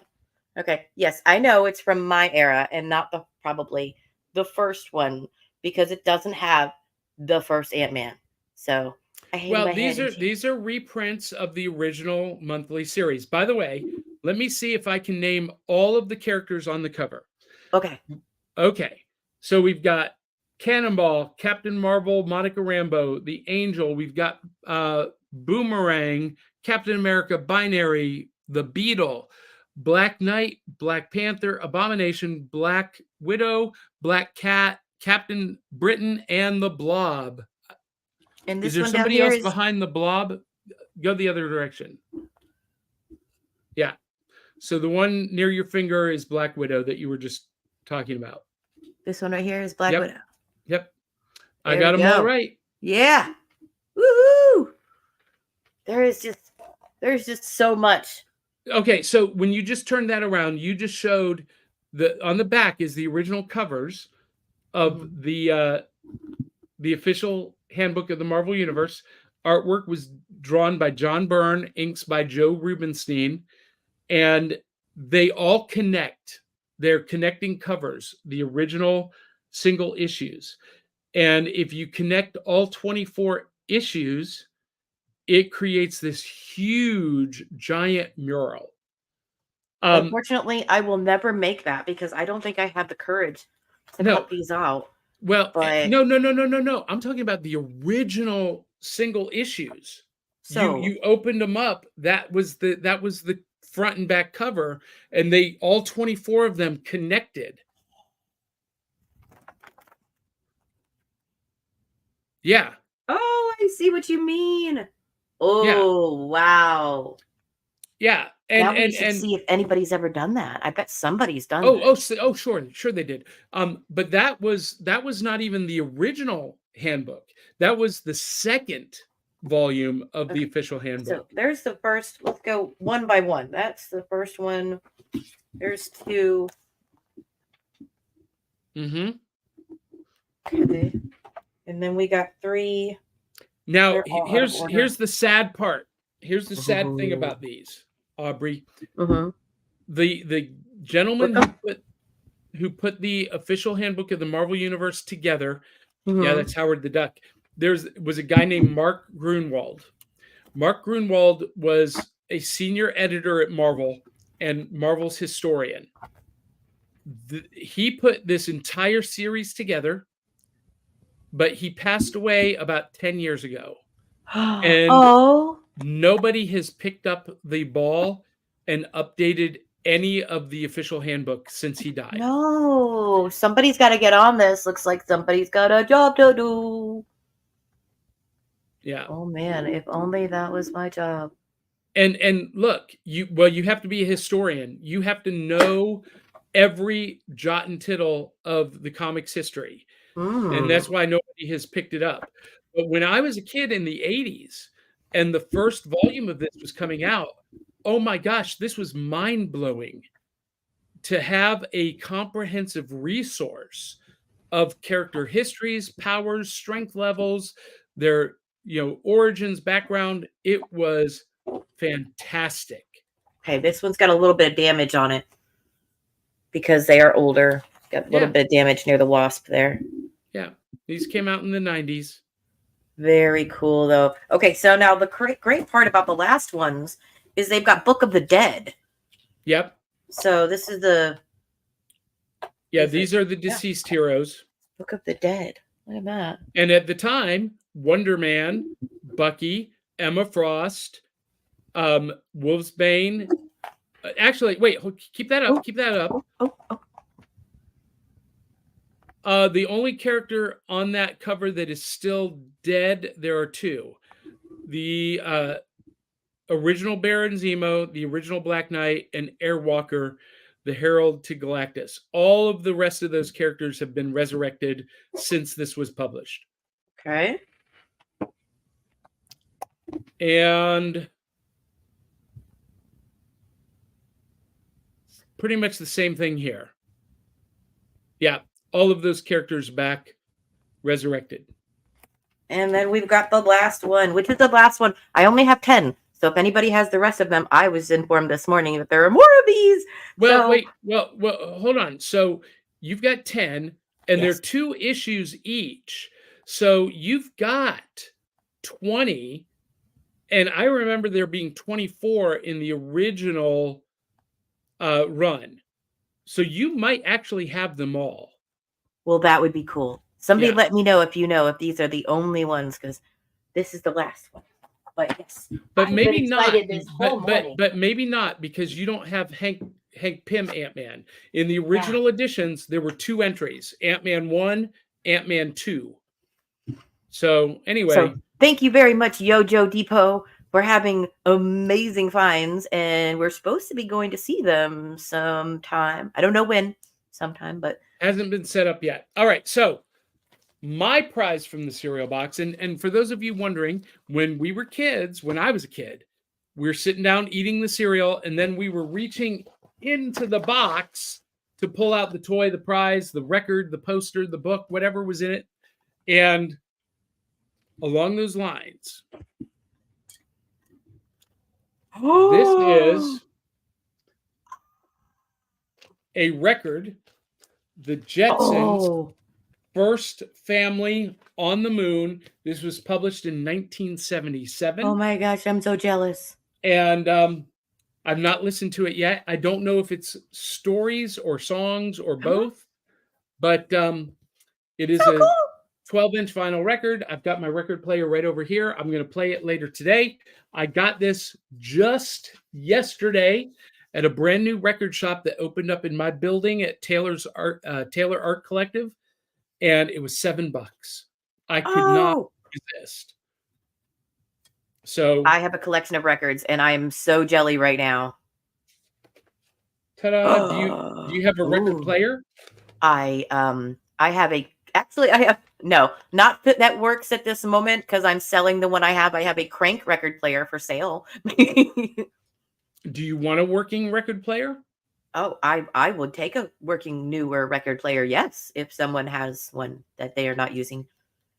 Okay. Yes, I know it's from my era and not probably the first one, because it doesn't have the first Ant-Man. So I hate these are reprints of the original monthly series. By the way, let me see if I can name all of the characters on the cover. Okay. So we've got Cannonball, Captain Marvel, Monica Rambeau, the Angel. We've got Boomerang, Captain America, Binary, the Beetle, Black Knight, Black Panther, Abomination, Black Widow, Black Cat, Captain Britain, and the Blob. And this is there one somebody down here else behind the Blob? Go the other direction. Yeah. So the one near your finger is Black Widow that you were just talking about. This one right here is Black Widow. Yep. There I got them all right. Yeah. Woohoo! There's just so much. Okay, so when you just turned that around, you just showed on the back is the original covers of the official handbook of the Marvel Universe. Artwork was drawn by John Byrne, inks by Joe Rubenstein, and they all connect. They're connecting covers, the original single issues. And if you connect all 24 issues, it creates this huge, giant mural. Unfortunately, I will never make that because I don't think I have the courage to cut these out. Well, no. I'm talking about the original single issues. So you opened them up. That was the front and back cover, and all 24 of them connected. Yeah. Oh, I see what you mean. Oh, wow. Yeah. And we should see if anybody's ever done that. I bet somebody's done that. Sure they did. But that was not even the original handbook. That was the second volume of the official handbook. So there's the first. Let's go one by one. That's the first one. There's two. Mm-hmm. Okay. And then we got three. Now here's the sad part. Here's the sad thing about these, Aubrey. The gentleman who put the official handbook of the Marvel Universe together. Yeah, that's Howard the Duck. Was a guy named Mark Grunwald. Mark Grunwald was a senior editor at Marvel and Marvel's historian. He put this entire series together, but he passed away about 10 years ago. And nobody has picked up the ball and updated any of the official handbook since he died. No, somebody's got to get on this. Looks like somebody's got a job to do. Yeah. Oh man, if only that was my job. And look, you have to be a historian. You have to know every jot and tittle of the comics history. And that's why nobody has picked it up. But when I was a kid in the 80s and the first volume of this was coming out, oh my gosh, this was mind-blowing to have a comprehensive resource of character histories, powers, strength levels, their origins, background. It was fantastic. Okay, this one's got a little bit of damage on it because they are older. Got a little bit of damage near the wasp there. Yeah, these came out in the 90s. Very cool, though. Okay, so now the great part about the last ones is they've got Book of the Dead. Yep. So this is the... Yeah, these are the deceased heroes. Book of the Dead. Look at that. And at the time, Wonder Man, Bucky, Emma Frost, Wolfsbane. Actually, wait, keep that up. Keep that up. The only character on that cover that is still dead, there are two. The original Baron Zemo, the original Black Knight, and Airwalker, the Herald to Galactus. All of the rest of those characters have been resurrected since this was published. Okay. And pretty much the same thing here. Yeah, all of those characters back, resurrected. And then we've got the last one. Which is the last one? I only have 10. So if anybody has the rest of them, I was informed this morning that there are more of these. Well, wait. Well, hold on. So you've got 10, and they're 2 issues each. So you've got 20. And I remember there being 24 in the original run. So you might actually have them all. Well, that would be cool. Somebody let me know if you know if these are the only ones, because this is the last one. But yes, but maybe not. But maybe not, because you don't have Hank Pym Ant-Man. In the original editions, there were 2 entries: Ant-Man 1, Ant-Man 2. So anyway, thank you very much, Yojo Depot, for having amazing finds, and we're supposed to be going to see them sometime. I don't know when, sometime, but hasn't been set up yet. All right, so my prize from the cereal box, and for those of you wondering, when we were kids, when I was a kid, we were sitting down eating the cereal, and then we were reaching into the box to pull out the toy, the prize, the record, the poster, the book, whatever was in it. And along those lines, this is a record, the Jetsons' first family on the moon. This was published in 1977. Oh my gosh, I'm so jealous. And I've not listened to it yet. I don't know if it's stories or songs or both, but it is a 12-inch vinyl record. I've got my record player right over here. I'm going to play it later today. I got this just yesterday at a brand new record shop that opened up in my building at Taylor Art Collective, and it was $7. I could not resist. So I have a collection of records, and I am so jelly right now. Ta-da! Do you have a record player? I have not that works at this moment because I'm selling the one I have. I have a crank record player for sale. Do you want a working record player? Oh, I would take a working newer record player. Yes, if someone has one that they are not using.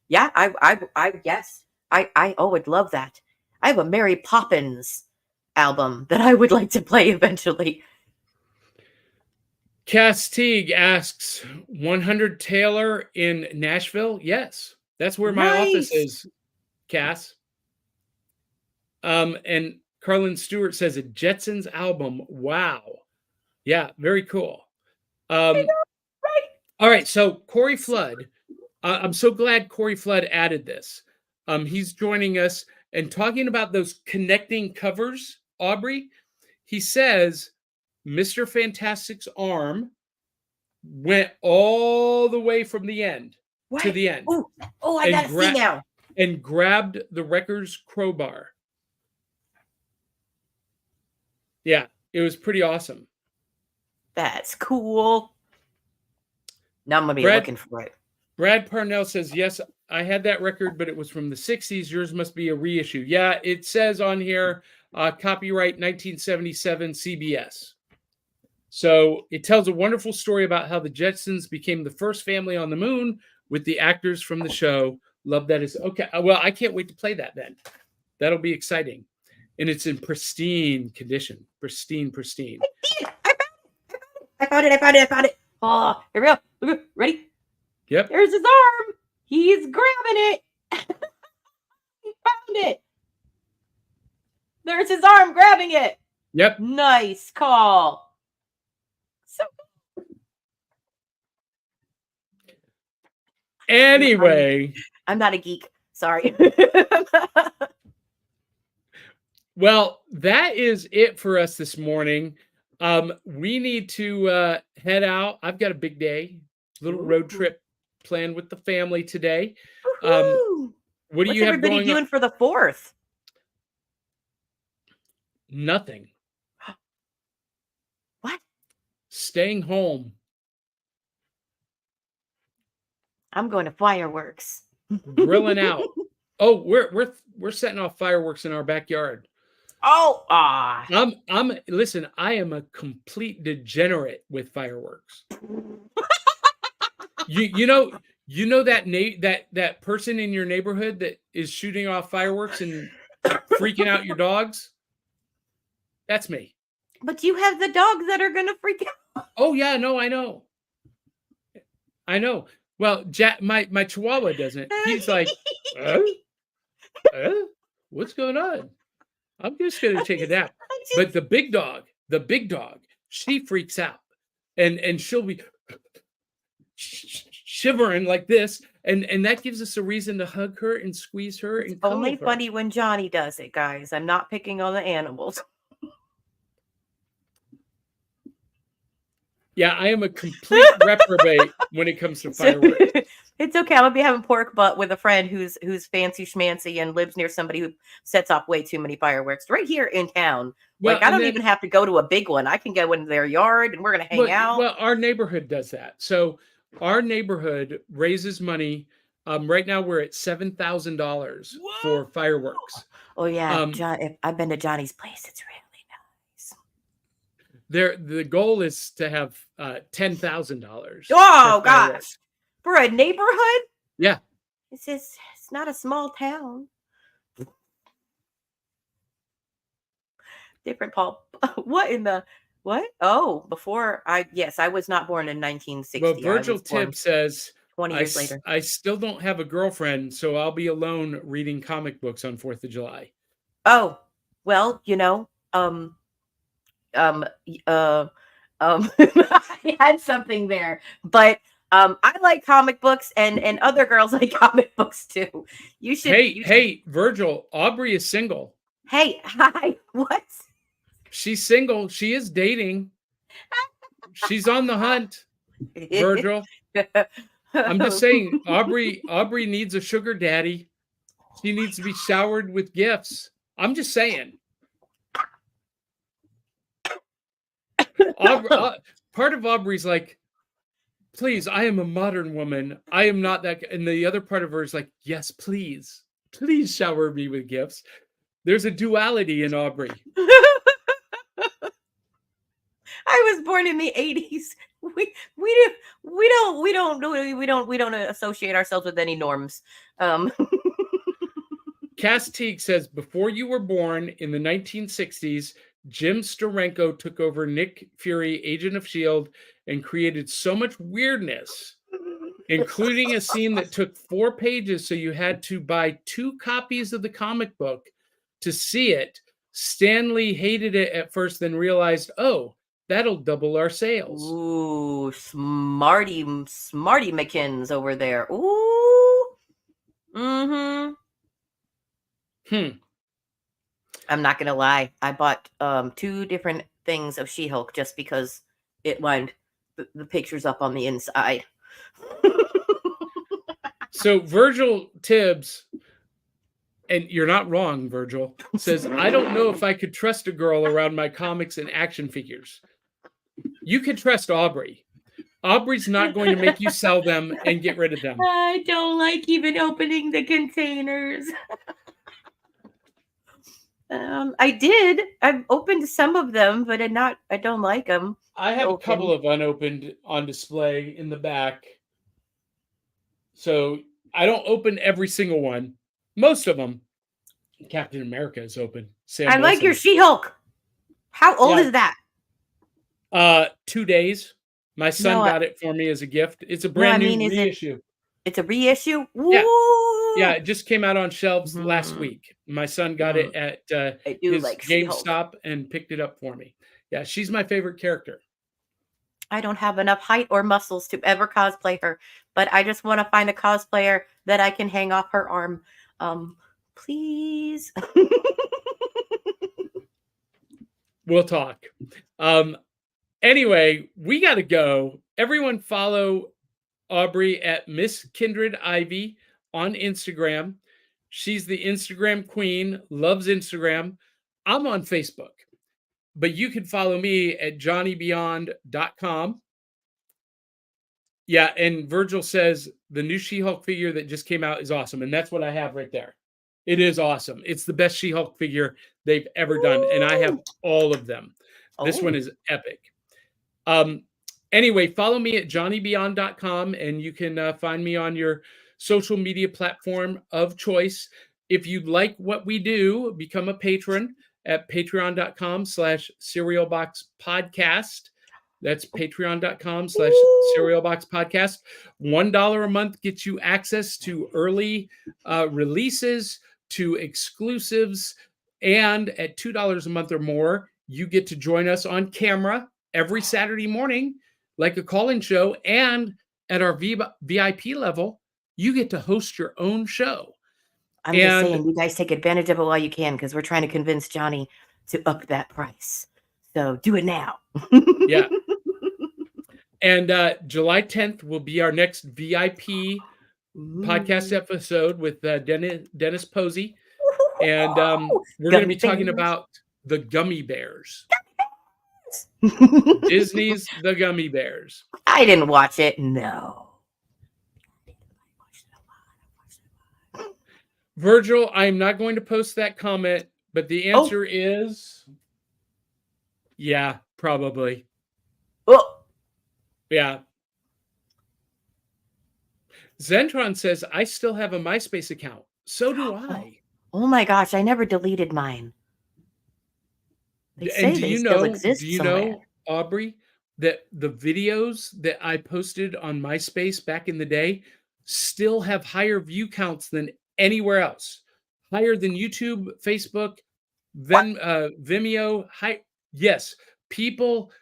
Yeah, I guess. I would love that. I have a Mary Poppins album that I would like to play eventually. Cass Teague asks, 100 Taylor in Nashville? Yes, that's where my office is, Cass. And Carlin Stewart says a Jetsons album. Wow. Yeah, very cool. All right, so Corey Flood. I'm so glad Corey Flood added this. He's joining us and talking about those connecting covers, Aubrey. He says Mr. Fantastic's arm went all the way from the end to the end. I gotta see now. And grabbed the wrecker's crowbar. Yeah, it was pretty awesome. That's cool. Now I'm gonna be looking for it. Brad Parnell says, yes, I had that record, but it was from the 60s. Yours must be a reissue. Yeah, it says on here, copyright 1977 CBS. So it tells a wonderful story about how the Jetsons became the first family on the moon with the actors from the show Love that is okay. Well, I can't wait to play that then. That'll be exciting. And it's in pristine condition. Pristine. I found it. Oh, here we go. Look, ready? Yep. There's his arm. He's grabbing it. He found it. There's his arm grabbing it. Yep. Nice call. So anyway, I'm not a geek. Sorry. Well, that is it for us this morning. We need to head out. I've got a big day, little road trip planned with the family today. What do What's you have everybody going doing on? for the 4th? Nothing. What? Staying home. I'm going to fireworks. Grilling out. Oh, we're setting off fireworks in our backyard. Oh, Listen, I am a complete degenerate with fireworks. you know that person in your neighborhood that is shooting off fireworks and freaking out your dogs? That's me. But you have the dogs that are going to freak out. Oh yeah, no, I know. Well, my Chihuahua doesn't. He's like, what's going on? I'm just gonna take a nap. But the big dog, she freaks out, and she'll be shivering like this, and that gives us a reason to hug her and squeeze her. And Only cuddle her. funny when Johnny does it, guys. I'm not picking on the animals. Yeah, I am a complete reprobate when it comes to fireworks. It's okay. I'm gonna be having pork butt with a friend who's fancy schmancy and lives near somebody who sets off way too many fireworks right here in town. Well, Like I don't even have to go to a big one. I can go into their yard and we're gonna hang out. Well, our neighborhood does that. So our neighborhood raises money. Right now we're at $7,000 for fireworks. Oh yeah, I've been to Johnny's place. It's really nice. The goal is to have $10,000. Oh gosh, for a neighborhood? Yeah, it's not a small town. Different, Paul. What in the what? Oh, I was not born in 1960. Well, Virgil Tibb says 20 years later. I still don't have a girlfriend, so I'll be alone reading comic books on 4th of July. Oh, well, I had something there, but I like comic books and other girls like comic books too. You should. Hey, Virgil, Aubrey is single. Hey, hi. What? She's single. She is dating. She's on the hunt. Virgil. I'm just saying, Aubrey needs a sugar daddy. She needs to be showered with gifts. I'm just saying. Part of Aubrey's like, please, I am a modern woman. I am not that. And the other part of her is like, yes, please shower me with gifts. There's a duality in Aubrey. I was born in the 80s. We don't associate ourselves with any norms. Cass Teague says, before you were born in the 1960s, Jim Steranko took over Nick Fury, Agent of S.H.I.E.L.D., and created so much weirdness, including a scene that took 4 pages, so you had to buy 2 copies of the comic book to see it. Stan Lee hated it at first, then realized, oh, that'll double our sales. Ooh, smarty McKins over there. Ooh. Mm-hmm. I'm not gonna lie. I bought 2 different things of She-Hulk just because it lined the pictures up on the inside. So Virgil Tibbs, and you're not wrong, Virgil, says, I don't know if I could trust a girl around my comics and action figures. You can trust Aubrey. Aubrey's not going to make you sell them and get rid of them. I don't like even opening the containers. I did. I've opened some of them, but I don't like them. I have a couple of unopened on display in the back. So I don't open every single one. Most of them. Captain America is open. Sam I like your Wilson. She-Hulk. How old Yeah. is that? 2 days. My son No, got it for me as a gift. It's a No, I brand mean, new is it- reissue. It's a reissue? Yeah. Woo! Yeah, it just came out on shelves last Mhm. week. My son got it at I do his like She-Hulk. GameStop and picked it up for me. Yeah, she's my favorite character. I don't have enough height or muscles to ever cosplay her, but I just want to find a cosplayer that I can hang off her arm. Please. We'll talk. Anyway, we got to go. Everyone follow Aubrey at Miss Kindred Ivy on Instagram. She's the Instagram queen, loves Instagram. I'm on Facebook, but you can follow me at johnnybeyond.com. Yeah, and Virgil says the new She-Hulk figure that just came out is awesome, and that's what I have right there. It is awesome. It's the best She-Hulk figure they've ever done, and I have all of them. This one is epic. Anyway, follow me at johnnybeyond.com, and you can find me on your social media platform of choice. If you'd like what we do, become a patron at patreon.com/cerealboxpodcast. That's patreon.com/cerealboxpodcast. $1 a month gets you access to early releases, to exclusives, and at $2 a month or more, you get to join us on camera every Saturday morning, like a call-in show, and at our VIP level, you get to host your own show. I'm just saying, you guys take advantage of it while you can, because we're trying to convince Johnny to up that price. So do it now. Yeah. And July 10th will be our next VIP podcast episode with Dennis Posey. And we're going to be talking about the gummy bears. Disney's The Gummy Bears. I didn't watch it. No. Virgil, I am not going to post that comment, but the answer is yeah, probably. Oh. Yeah. Zentron says, I still have a MySpace account. So do I. Oh my gosh, I never deleted mine. They say Do you know, Aubrey, that the videos that I posted on MySpace back in the day still have higher view counts than anywhere else? Higher than YouTube, Facebook, then Vimeo. Yes, people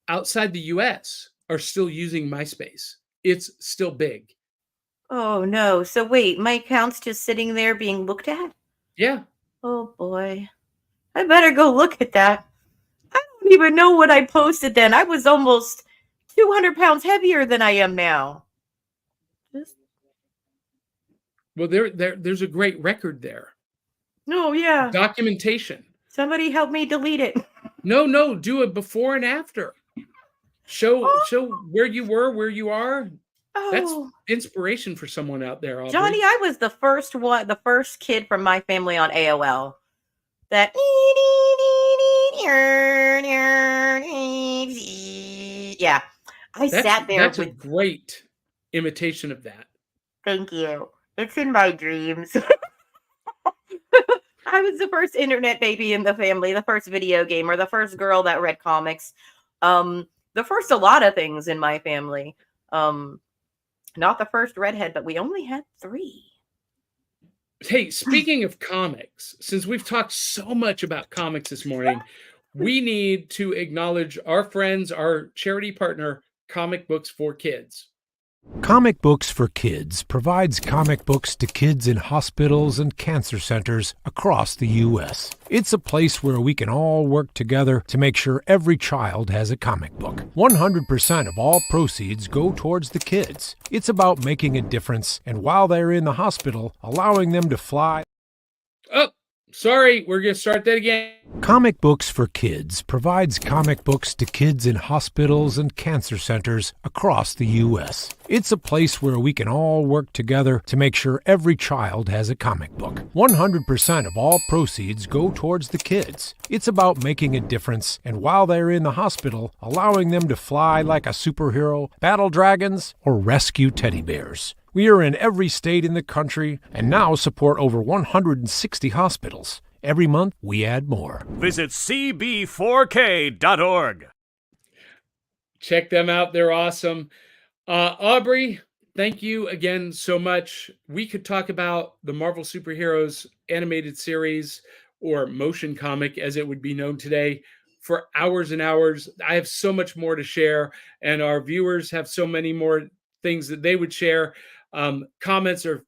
outside the US are still using MySpace. It's still big. Oh no. So wait, my account's just sitting there being looked at? Yeah. Oh boy. I better go look at that. I don't even know what I posted then. I was almost 200 pounds heavier than I am now. Well, there's a great record there. No, yeah. Documentation. Somebody help me delete it. No, do it before and after. Show where you were, where you are. That's inspiration for someone out there, Aubrey. Johnny, I was the first kid from my family on AOL. That yeah. Sat there. That's a great imitation of that. Thank you. It's in my dreams. I was the first internet baby in the family, the first video gamer, the first girl that read comics, the first a lot of things in my family. Not the first redhead, but we only had 3. Hey, speaking of comics, since we've talked so much about comics this morning, we need to acknowledge our friends, our charity partner, Comic Books for Kids. Comic Books for Kids provides comic books to kids in hospitals and cancer centers across the U.S. It's a place where we can all work together to make sure every child has a comic book. 100% of all proceeds go towards the kids. It's about making a difference, and while they're in the hospital, allowing them to fly. Oh, sorry, we're going to start that again. Comic Books for Kids provides comic books to kids in hospitals and cancer centers across the U.S. It's a place where we can all work together to make sure every child has a comic book. 100% of all proceeds go towards the kids. It's about making a difference, and while they're in the hospital, allowing them to fly like a superhero, battle dragons, or rescue teddy bears. We are in every state in the country and now support over 160 hospitals. Every month, we add more. Visit cb4k.org. Check them out. They're awesome. Aubrey, thank you again so much. We could talk about the Marvel Superheroes animated series, or motion comic as it would be known today, for hours and hours. I have so much more to share, and our viewers have so many more things that they would share. Comments are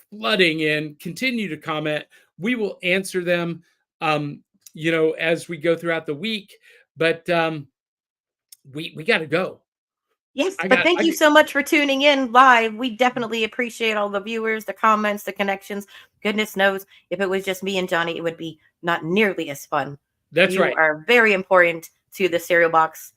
flooding in. Continue to comment. We will answer them, as we go throughout the week. But we got to go. Yes, but thank you so much for tuning in live. We definitely appreciate all the viewers, the comments, the connections. Goodness knows, if it was just me and Johnny, it would be not nearly as fun. That's right. You are very important to the cereal box,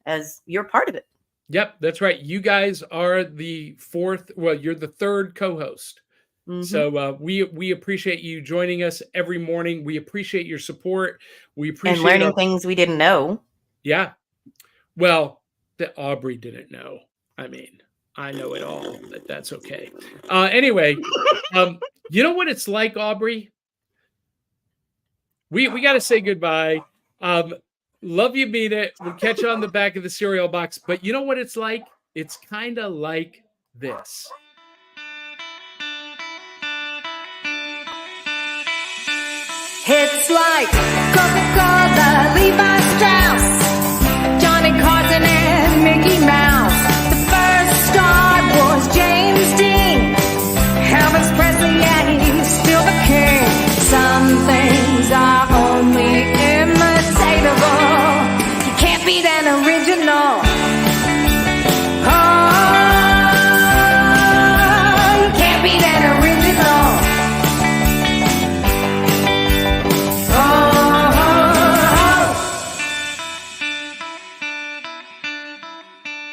as you're part of it. Yep, that's right. You guys are the you're the third co-host. Mm-hmm. So we appreciate you joining us every morning. We appreciate your support. We appreciate and learning things we didn't know. Yeah. Well, that Aubrey didn't know. I mean, I know it all, but that's okay. Anyway, you know what it's like, Aubrey? We got to say goodbye. Love you, mean it. We'll catch you on the back of the cereal box. But you know what it's like? It's kind of like this. It's like Coca-Cola.